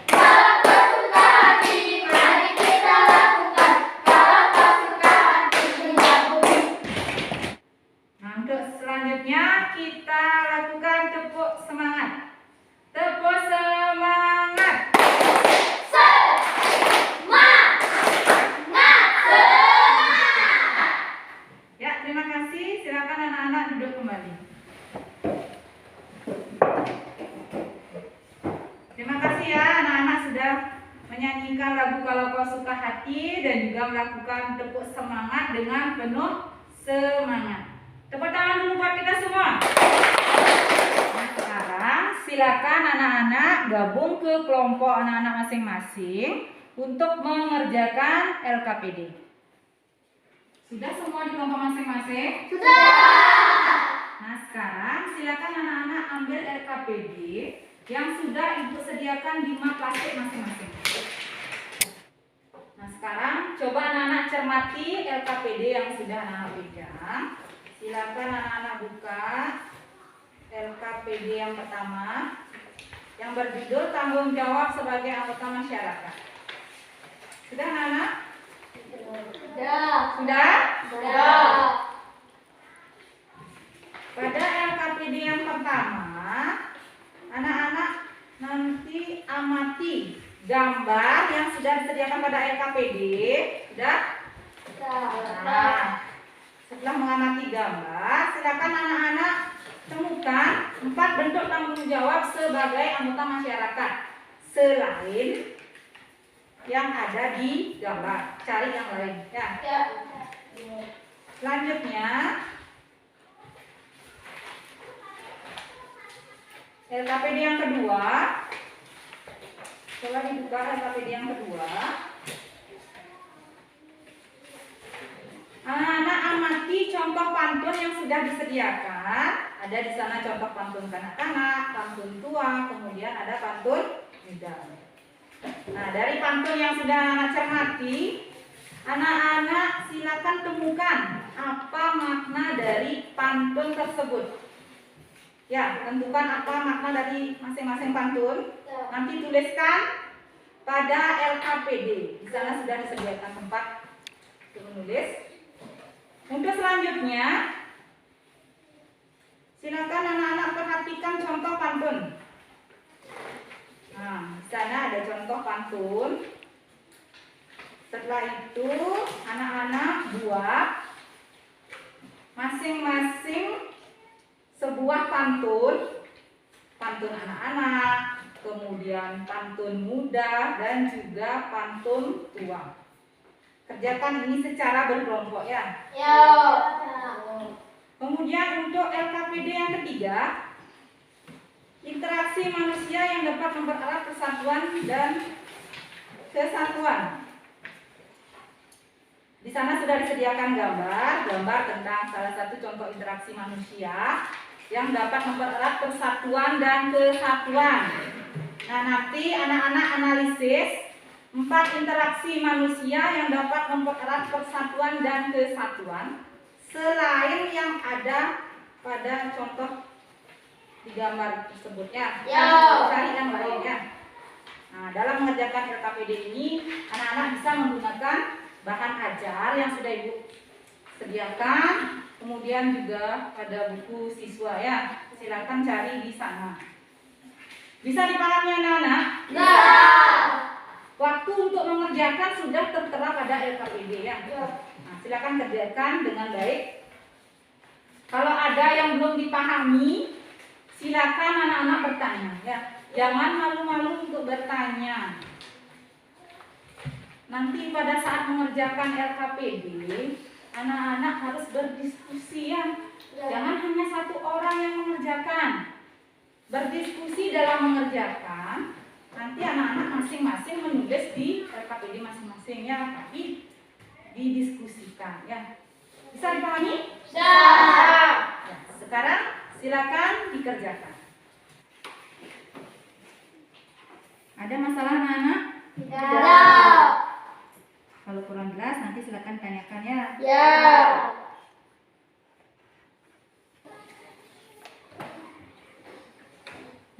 Kalau kau suka hati mari kita lakukan. Kalau kau suka hati indah bumi. Nah, untuk selanjutnya kita lakukan tepuk semangat. Tepuk semangat. Ya, terima kasih. Silakan anak-anak duduk kembali. Terima kasih ya anak-anak sudah menyanyikan lagu Kalau Kau Suka Hati dan juga melakukan tepuk semangat dengan penuh semangat. Tepuk tangan dulu buat kita semua. Nah, sekarang silakan anak-anak gabung ke kelompok anak-anak masing-masing untuk mengerjakan LKPD. Sudah semua di kelompok masing-masing? Sudah. Nah, sekarang silakan anak-anak ambil LKPD yang sudah Ibu sediakan di map plastik masing-masing. Nah, sekarang coba anak-anak cermati LKPD yang sudah anak-anak pegang. Silakan anak-anak buka LKPD yang pertama yang berjudul Tanggung Jawab Sebagai Anggota Masyarakat. Sudah anak-anak? Sudah. Sudah? Sudah. Pada LKPD yang pertama, anak-anak nanti amati gambar yang sudah disediakan pada LKPD. Sudah? Nah, setelah mengamati gambar, silakan anak-anak temukan 4 bentuk tanggung jawab sebagai anggota masyarakat selain yang ada di gambar. Cari yang lain ya. Selanjutnya LKPD yang kedua. Coba dibuka LKPD yang kedua. Anak-anak amati contoh pantun yang sudah disediakan. Ada di sana contoh pantun kanak-kanak, pantun tua, kemudian ada pantun muda. Nah, dari pantun yang sudah anak cermati, anak-anak silakan temukan apa makna dari pantun tersebut. Ya, tentukan apa makna dari masing-masing pantun. Nanti tuliskan pada LKPD. Di sana sudah disediakan tempat untuk menulis. Untuk selanjutnya, silakan anak-anak perhatikan contoh pantun. Nah, di sana ada contoh pantun. Setelah itu, anak-anak buat masing-masing sebuah pantun. Pantun anak-anak, kemudian pantun muda, dan juga pantun tua. Kerjakan ini secara berkelompok ya. Kemudian untuk LKPD yang ketiga, interaksi manusia yang dapat mempererat persatuan dan kesatuan. Di sana sudah disediakan gambar tentang salah satu contoh interaksi manusia yang dapat mempererat persatuan dan kesatuan. Nah, nanti anak-anak analisis 4 interaksi manusia yang dapat mempererat persatuan dan kesatuan selain yang ada pada contoh di gambar tersebut ya. Cari yang lain ya. Nah, dalam mengerjakan LKPD ini anak-anak bisa menggunakan bahan ajar yang sudah Ibu sediakan, kemudian juga ada buku siswa ya. Silakan cari di sana. Bisa dipahami anak-anak? Waktu untuk mengerjakan sudah tertera pada LKPD ya. Nah, silakan kerjakan dengan baik. Kalau ada yang belum dipahami, silakan anak-anak bertanya ya. Jangan malu-malu untuk bertanya. Nanti pada saat mengerjakan LKPD, anak-anak harus berdiskusi ya. Jangan hanya satu orang yang mengerjakan. Berdiskusi dalam mengerjakan. Nanti anak-anak masing-masing menulis di LKPD masing-masing ya, tapi didiskusikan ya. Bisa dipahami? Bisa. Ya, sekarang silakan dikerjakan. Ada masalah anak-anak? Tidak. Kalau kurang jelas nanti silakan tanyakan ya.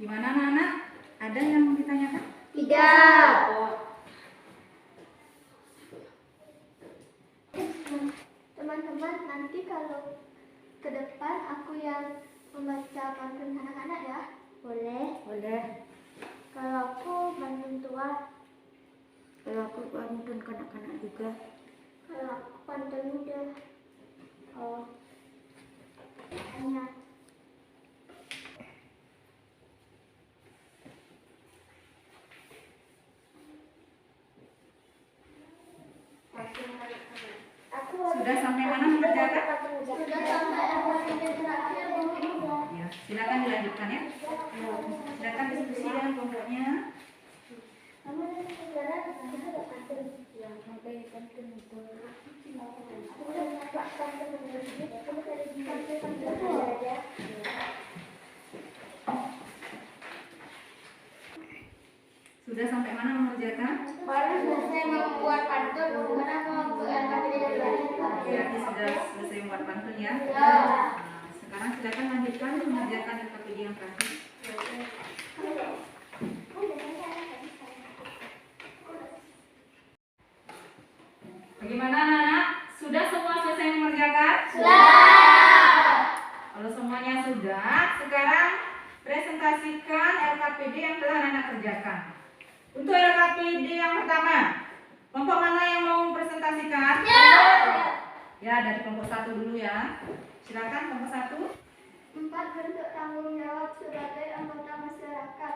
Gimana anak-anak? Ada yang mau ditanyakan? Tidak. Teman-teman, nanti kalau ke depan aku yang membaca pantun anak-anak ya? Boleh. Kalau aku pantun tua. Kalau aku pantun kanak-kanak juga. Kalau aku pantun muda. Oh. Hanya. Sudah sampai mana mengerjakan? Sudah sampai LKPD terakhir. Ya, silakan dilanjutkan ya. Silakan diskusi dengan kelompoknya. Kamu dan saudara kita ada pantun. Yang sampai pantun itu. Aku udah dapat pantun ini. Kamu cari pantun aja. Sudah sampai mana mengerjakan? Baru selesai membuat pantun. Gimana mau ke LKPD yang lain? Berarti sudah selesai membuat pantun ya. Ya. Nah, sekarang silakan lanjutkan mengerjakan LKPD yang terakhir. Bagaimana anak-anak? Sudah semua selesai mengerjakan? Sudah. Kalau semuanya sudah, sekarang presentasikan LKPD yang telah anak kerjakan. Untuk LKPD yang pertama, kelompok mana yang mau presentasikan? Ya, dari kelompok 1 dulu ya. Silakan kelompok 1. 4 bentuk tanggung jawab sebagai anggota masyarakat.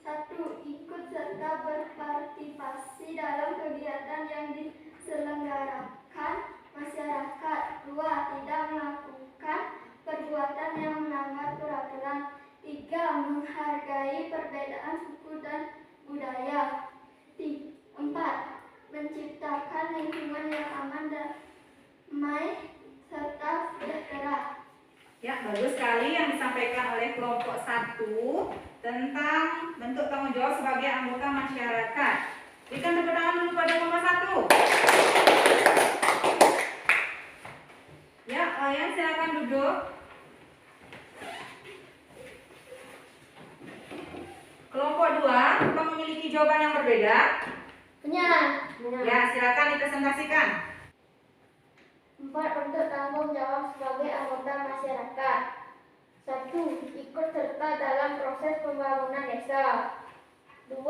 1. Ikut serta berpartisipasi dalam kegiatan yang diselenggarakan masyarakat. 2. Tidak melakukan perbuatan yang melanggar peraturan. 3. Menghargai perbedaan suku dan budaya. 4. Menciptakan lingkungan yang aman, damai, serta sejahtera. Ya, bagus sekali yang disampaikan oleh kelompok 1 tentang bentuk tanggung jawab sebagai anggota masyarakat. Berikan tepuk tangan dulu pada kelompok 1. Ya, kalian silakan duduk. Kelompok 2, apa memiliki jawaban yang berbeda? Punya. Ya, silakan dipresentasikan. 4. Bentuk tanggung jawab sebagai anggota masyarakat. 1. Ikut serta dalam proses pembangunan desa. 2.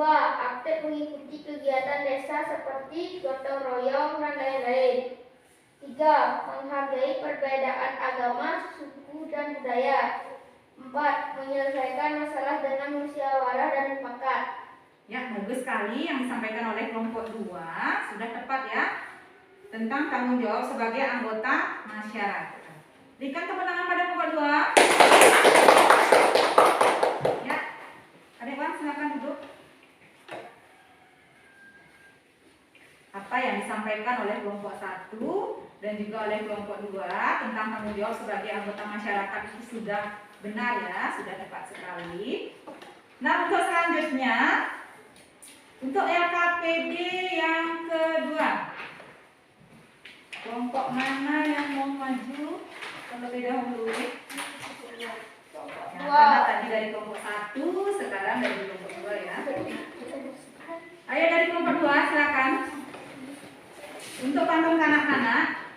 Aktif mengikuti kegiatan desa seperti gotong royong dan lain-lain. 3. Menghargai perbedaan agama, suku, dan budaya. 4. Menyelesaikan masalah dengan musyawarah dan mufakat. Ya, bagus sekali yang disampaikan oleh kelompok 2. Sudah tepat ya. Tentang tanggung jawab sebagai anggota masyarakat. Berikan tepuk tangan pada kelompok 2. Ya. Adik-adik silakan duduk. Apa yang disampaikan oleh kelompok 1 dan juga oleh kelompok 2 tentang tanggung jawab sebagai anggota masyarakat itu sudah benar ya, sudah tepat sekali. Nah, untuk selanjutnya untuk LKPD yang kedua, kelompok mana yang mau maju terlebih dahulu? Ya, karena tadi dari kelompok 1, sekarang dari kelompok 2 ya. Ayo dari kelompok 2 silakan. Untuk pantun kanak-kanak,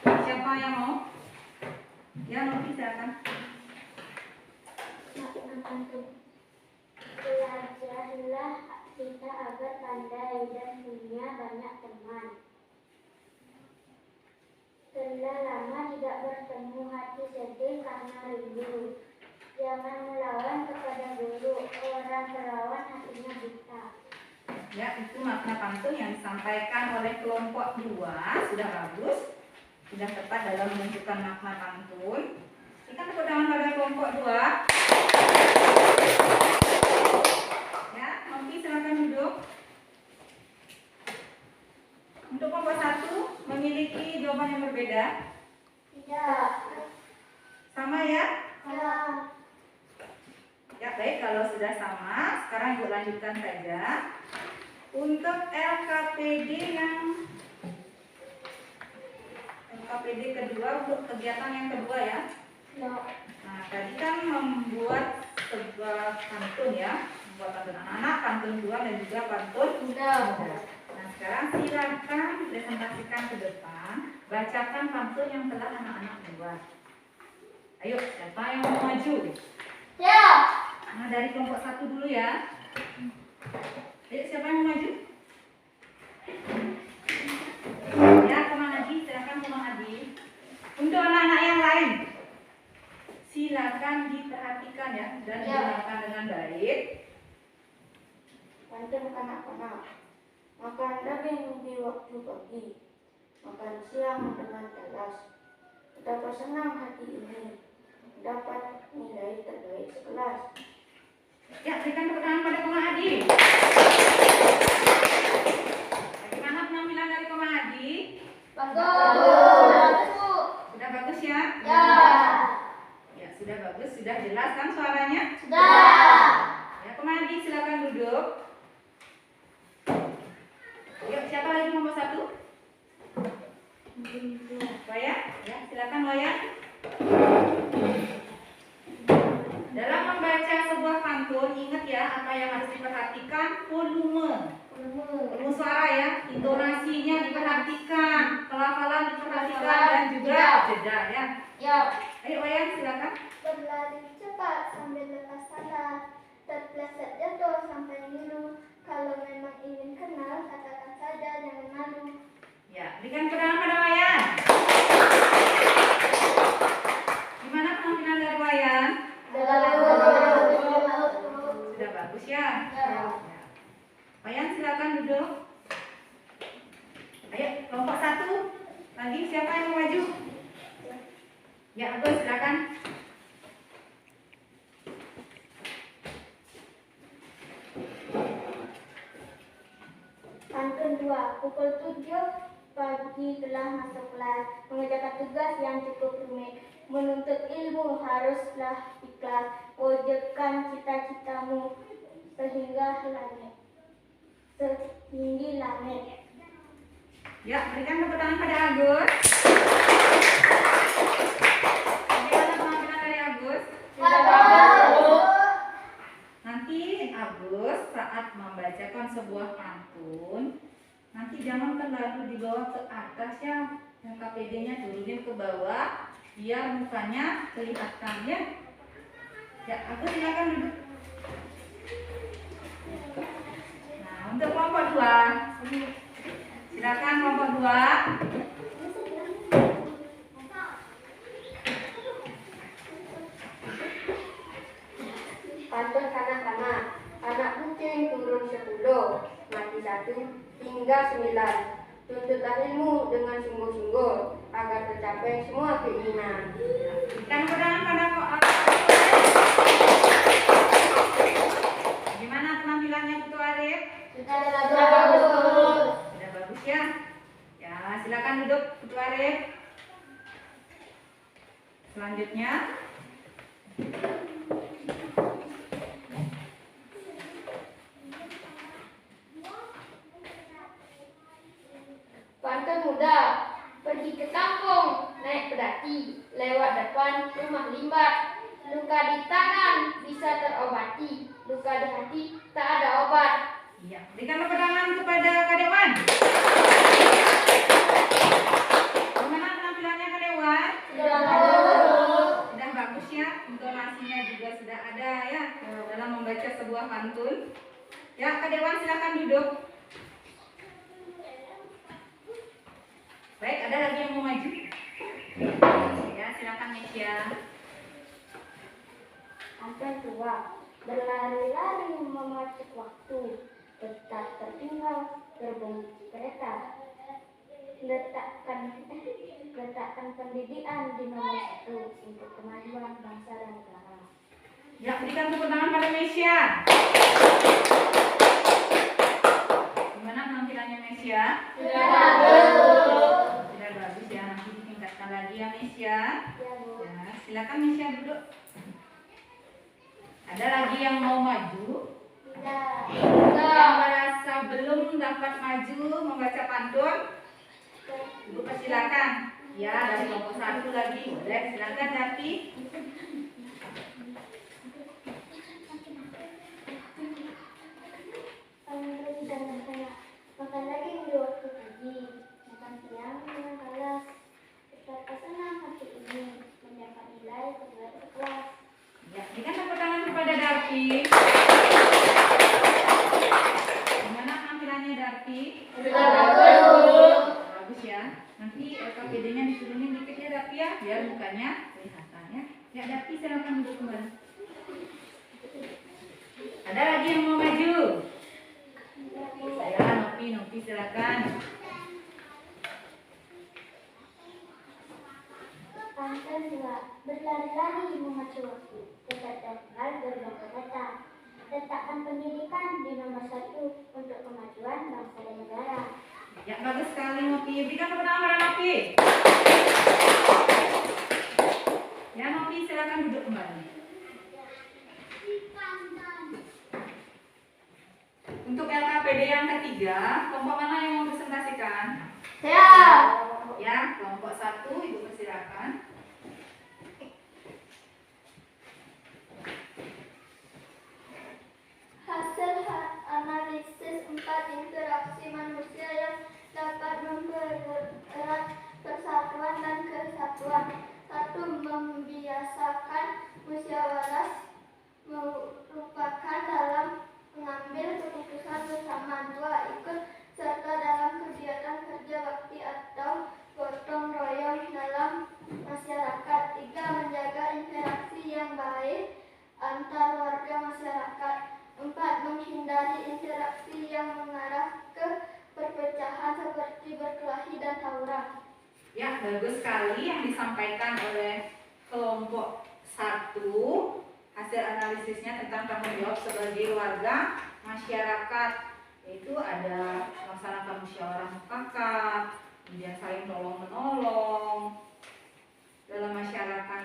siapa yang mau? Ya, Novi silakan. Belajarlah kita agar pandai dan punya banyak teman. Telah lama tidak bertemu, hati sedih karena rindu. Jangan melawan kepada guru, orang melawan hatinya buta. Ya, itu makna pantun yang disampaikan oleh kelompok 2. Sudah bagus, sudah tepat dalam menunjukkan makna pantun. Kita tepuk tangan pada kelompok 2. Ya, Novi silakan duduk. Untuk kelompok 1 memiliki jawaban yang berbeda. Tidak. Sama ya? Ya. Ya, baik, kalau sudah sama, sekarang Ibu lanjutkan saja. Untuk LKPD kedua, untuk kegiatan yang kedua ya. Nah, tadi kan membuat sebuah pantun ya, membuat pantun anak-anak, pantun 2 dan juga pantun muda. Nah, sekarang silakan presentasikan ke depan, bacakan pantun yang telah anak-anak buat. Ayo, siapa yang mau maju? Ya. Nah, dari kelompok 1 dulu ya. Ayo, siapa yang mau maju? Ya, Komang Adi, silakan Komang Adi. Untuk anak-anak yang lain, silakan diperhatikan ya dan didengarkan dengan baik. Pantun kanak-kanak. Makan daging di waktu pagi, makan siang dengan telas. Betapa senang hati ini dapat nilai terbaik sekelas. Ya, berikan tepuk tangan pada Komang Adi. Bagaimana penampilan dari Komang Adi? Bagus. Sudah bagus ya? Ya. Ya, sudah bagus, sudah jelas kan suaranya? Sudah. Ya, Komang Adi silakan duduk. Yuk, siapa lagi nomor 1? Wayan? Ya, silakan Wayan. Dalam membaca sebuah pantun, ingat ya apa yang harus diperhatikan, volume suara ya, intonasinya diperhatikan, pelafalan diperhatikan dan juga jeda ya. Ya. Ayo Wayan silakan. Berlari cepat sambil lepas sadar, terpleset jatuh sampai ngilu. Kalau memang ingin kenal, katakan saja, jangan malu. Ya, berikan kedengaran pada Wayan. Gimana penampilan dari Wayan? Sudah bagus ya? Ya. Wayan silakan duduk. Ayo, kelompok 1. Lagi siapa yang mau maju? Ya, Agus, silakan. Pantun 2. Pukul 7 pagi telah masuk kelas, mengerjakan tugas yang cukup rumit. Menuntut ilmu haruslah ikhlas, wujudkan cita-citamu setinggi langit. Ya, berikan tepuk tangan pada Agus. Bagaimana penampilan dari Agus? Nanti Agus saat membacakan sebuah pantun, nanti jangan terlalu dibawa ke atas ya, yang KPD-nya turunin ke bawah, biar mukanya kelihatan ya. Ya, Agus silakan duduk. Nah, untuk kelompok 2, silakan kelompok 2. Pantun kanak-kanak, anak kucing turun 10, mati 1, tinggal 9. Tuntutlah ilmu dengan sungguh-sungguh agar tercapai semua keinginan. Berikan pegangan pada gimana penampilannya Putu Arif? Sudah bagus. Sudah bagus ya. Ya, silakan duduk Putu Arif. Selanjutnya, Pantun muda, pergi ke kampung, naik pedati, lewat depan rumah limbat. Luka di tangan bisa terobati, luka di hati tak ada obat. ya, berikan pegangan kepada Kak Dewan. Bagaimana penampilannya Kak Dewan? Sudah bagus ya, intonasinya juga sudah ada ya dalam membaca sebuah pantun. Ya, Kak Dewan silakan duduk. Baik, ada lagi yang mau maju? Ya, silakan Mesya. Pantun 2. Berlari-lari memacet waktu, tetap tertinggal gerbong kereta. Letakkan pendidikan di nomor 1 untuk kemajuan bangsa dan negara. Ya, berikan tepuk tangan pada Mesya. Gimana penampilannya Mesya? Sudah bagus. Sudah bagus ya, nanti ditingkatkan lagi ya Mesya. Ya, Bu. Ya, silakan Mesya duduk. Ada lagi yang mau maju? Yang merasa belum dapat maju membaca pantun? Ibu persilakan. Ya, dari kelompok 1 lagi. Boleh, silakan Dati. Makan lagi di waktu pagi, makan siang dengan kelas. Betapa senang hati ini mendapat nilai kedua kelas. Ya, berikan tepuk tangan kepada Darti. Gimana penampilannya Darti? Sudah bagus. Bagus ya. Nanti KPD-nya diturunin dikit ya Darti ya, biar mukanya kelihatan ya. Ya Darti silakan duduk kembali. Ada lagi yang mau maju? Ya, Nopi silakan. Pantun 2. Berlari-lari memacu waktu, tetap tertinggal gerbong kereta. Letakkan pendidikan di nomor 1 untuk kemajuan bangsa dan negara. Ya, bagus sekali Nopi. Berikan tepuk tangan pada Nopi. Ya, Nopi silakan duduk kembali. Untuk LKPD yang ketiga, kelompok mana yang mau presentasikan? Saya. Ya, kelompok 1, Ibu persilakan. Hasil analisis 4 interaksi manusia yang dapat mempererat persatuan dan kesatuan. 1. Membiasakan musyawarah merupakan dalam mengambil keputusan bersama. 2. Ikut serta dalam kegiatan kerja bakti atau gotong royong dalam seperti berkelahi dan tawuran. Ya, bagus sekali yang disampaikan oleh kelompok 1. Hasil analisisnya tentang tanggung jawab sebagai warga masyarakat, yaitu ada melaksanakan musyawarah mufakat, kemudian saling tolong menolong dalam masyarakat.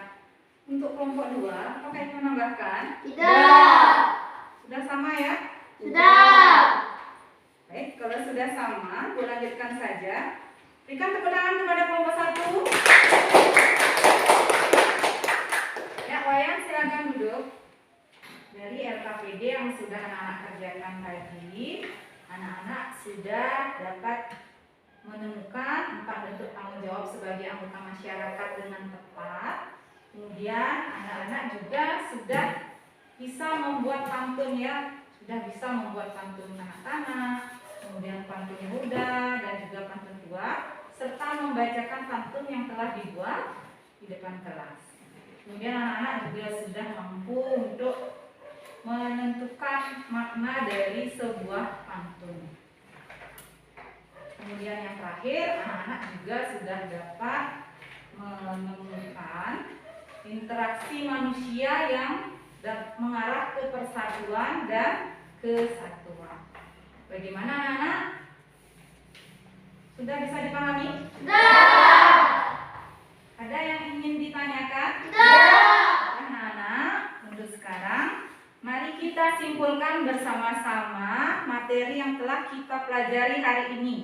Untuk kelompok 2, apakah ingin menambahkan? Tidak. Sudah sama ya? Sudah. Baik, kalau sudah sama, gue lanjutkan saja. Berikan tepuk tangan kepada kelompok 1. Ya, Wayan silakan duduk. Dari LKPD yang sudah anak-anak kerjakan tadi, anak-anak sudah dapat menemukan 4 bentuk tanggung jawab sebagai anggota masyarakat dengan tepat. Kemudian anak-anak juga sudah bisa membuat pantun ya, sudah bisa membuat pantun kanak-kanak, kemudian pantun muda dan juga pantun tua, serta membacakan pantun yang telah dibuat di depan kelas. Kemudian anak-anak juga sudah mampu untuk menentukan makna dari sebuah pantun. Kemudian yang terakhir, anak-anak juga sudah dapat menemukan interaksi manusia yang mengarah ke persatuan dan kesatuan. Bagaimana anak-anak? Sudah bisa dipahami? Sudah. Ada yang ingin ditanyakan? Sudah. Anak-anak, untuk sekarang mari kita simpulkan bersama-sama materi yang telah kita pelajari hari ini.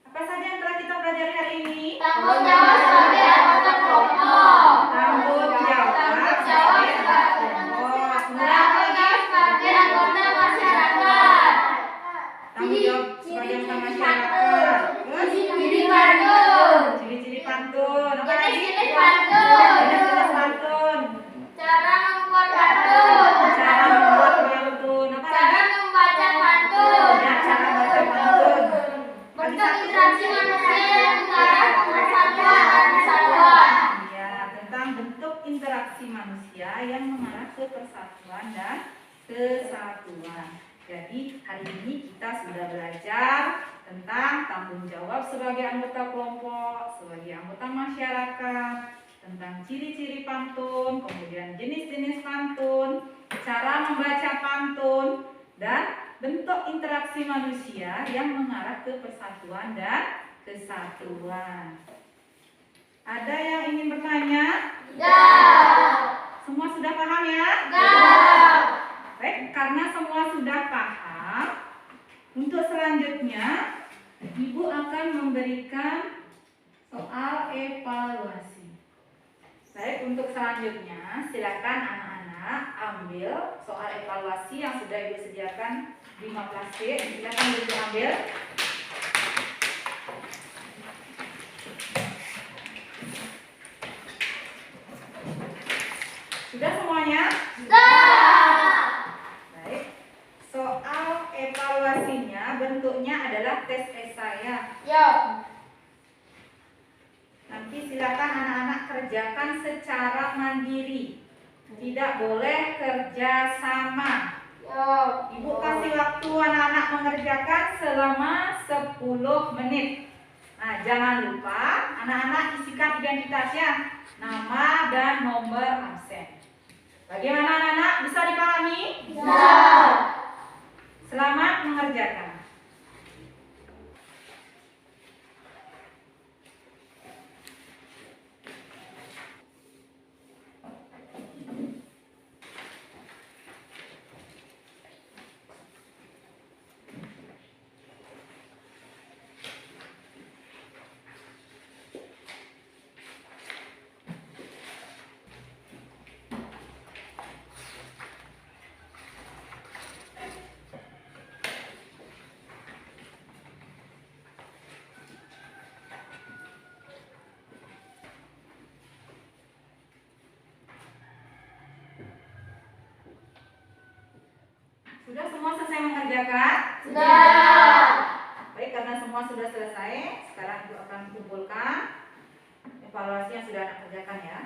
Apa saja yang telah kita pelajari hari ini? Tanggung jawab sebagai anggota kelompok. Tanggung jawab sebagai anggota kelompok. Tanggung jawab sebagai anggota masyarakat. Tanggung jawab sebagai anggota masyarakat. Terus Ciri-ciri pantun. ciri-ciri pantun. Apa lagi? Jenis-jenis pantun. Jenis-jenis pantun. Cara membuat pantun. Cara membuat pantun. Apa Cara lagi? membaca pantun. Ya, cara membaca pantun. Bentuk interaksi manusia yang mengarah ke persatuan dan kesatuan. Ya, tentang bentuk interaksi manusia yang mengarah ke persatuan dan kesatuan. Jadi hari ini kita sudah belajar tentang tanggung jawab sebagai anggota kelompok, sebagai anggota masyarakat, tentang ciri-ciri pantun, kemudian jenis-jenis pantun, cara membaca pantun, dan bentuk interaksi manusia yang mengarah ke persatuan dan kesatuan. Ada yang ingin bertanya? Tidak. Semua sudah paham ya? Tidak. Baik, karena semua sudah paham, untuk selanjutnya Ibu akan memberikan soal evaluasi. Baik, untuk selanjutnya silakan anak-anak ambil soal evaluasi yang sudah Ibu sediakan 15C. Silakan Ibu ambil. Sudah semuanya? Sudah. Baik. Soal evaluasinya bentuknya adalah tes esai ya. Yo. Nanti silakan anak-anak kerjakan secara mandiri. Tidak boleh kerja sama. Yo. Ibu kasih waktu anak-anak mengerjakan selama 10 menit. Nah, jangan lupa anak-anak isikan identitasnya, nama dan nomor absen. Bagaimana anak-anak? Bisa dipahami? Bisa. Selamat mengerjakan. Sudah semua selesai mengerjakan? Sudah. Baik, karena semua sudah selesai, sekarang Ibu akan kumpulkan evaluasi yang sudah Anda kerjakan ya.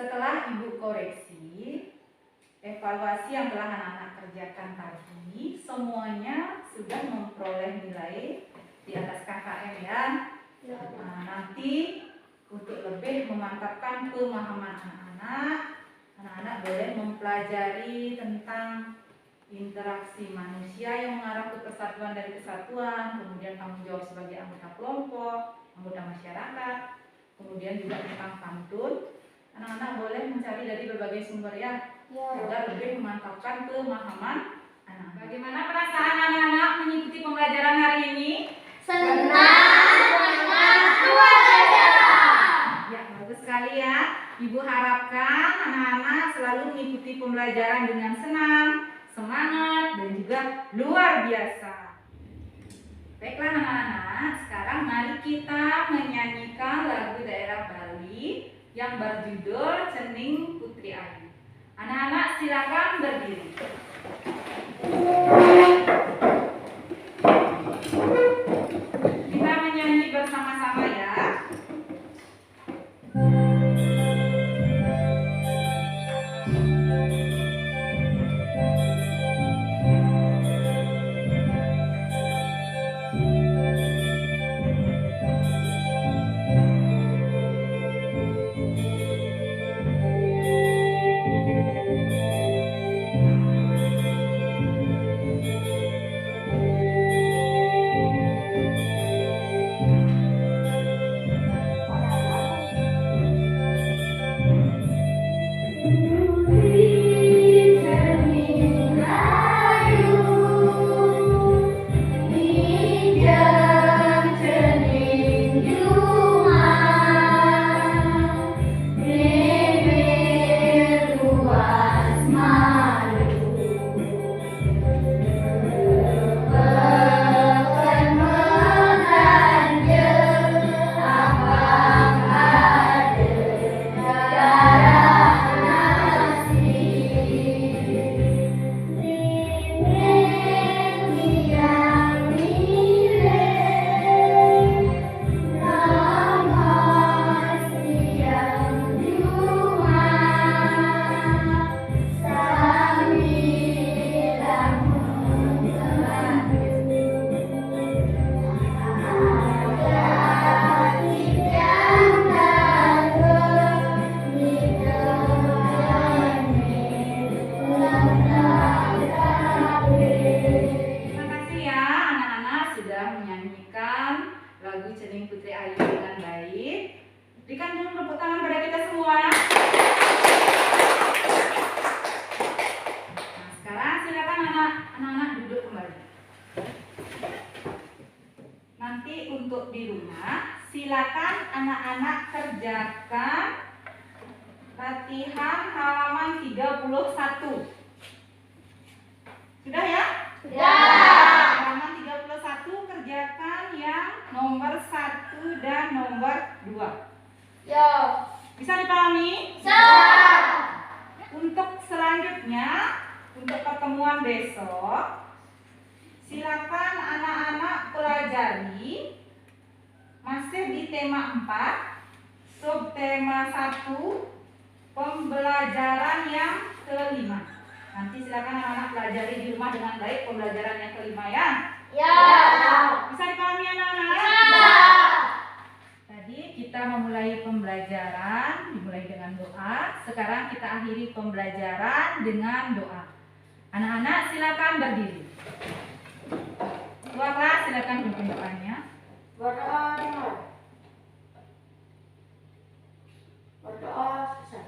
Setelah Ibu koreksi, evaluasi yang telah anak-anak kerjakan tadi, semuanya sudah memperoleh nilai di atas KKM ya. Nah, nanti untuk lebih memantapkan pemahaman anak-anak boleh mempelajari tentang interaksi manusia yang mengarah ke persatuan dan kesatuan, kemudian tanggung jawab sebagai anggota kelompok, anggota masyarakat, kemudian juga tentang pantun. Anak-anak boleh mencari dari berbagai sumber ya, agar lebih memantapkan pemahaman anak. Bagaimana perasaan anak-anak mengikuti pembelajaran hari ini? Ya, bagus sekali ya. Ibu harapkan anak-anak selalu mengikuti pembelajaran dengan senang, semangat, dan juga luar biasa. Baiklah anak-anak, sekarang mari kita menyanyikan lagu daerah Bali yang berjudul Cening Putri Ayu. Anak-anak silakan berdiri. Kita menyanyi bersama-sama ya. Berikan dulu tepuk tangan pada kita semua. Nah, sekarang silakan anak-anak duduk kembali. Nanti untuk di rumah, silakan anak-anak kerjakan latihan halaman 31. Sudah ya? Sudah. Halaman 31 kerjakan yang nomor 1 dan nomor 2. Ya. Bisa dipahami? Bisa. Untuk selanjutnya, untuk pertemuan besok, silakan anak-anak pelajari masih di tema 4, subtema 1, pembelajaran yang kelima. Nanti silakan anak-anak pelajari di rumah dengan baik pembelajaran yang kelima ya. Ya. Bisa dipahami anak-anak? Ya. Tadi kita memulai pembelajaran dimulai dengan doa. Sekarang kita akhiri pembelajaran dengan doa. Anak-anak silakan berdiri. Ketua kelas silakan pimpin doanya. Berdoa dengar. Berdoa selesai.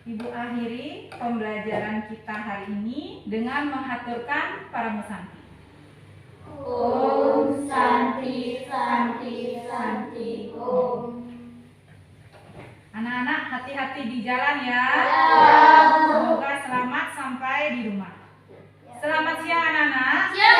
Ibu akhiri pembelajaran kita hari ini dengan menghaturkan para musanti. Om Santi Santi Santi Om. Anak-anak hati-hati di jalan ya. Ya. Semoga selamat sampai di rumah. Selamat siang anak-anak. Ya.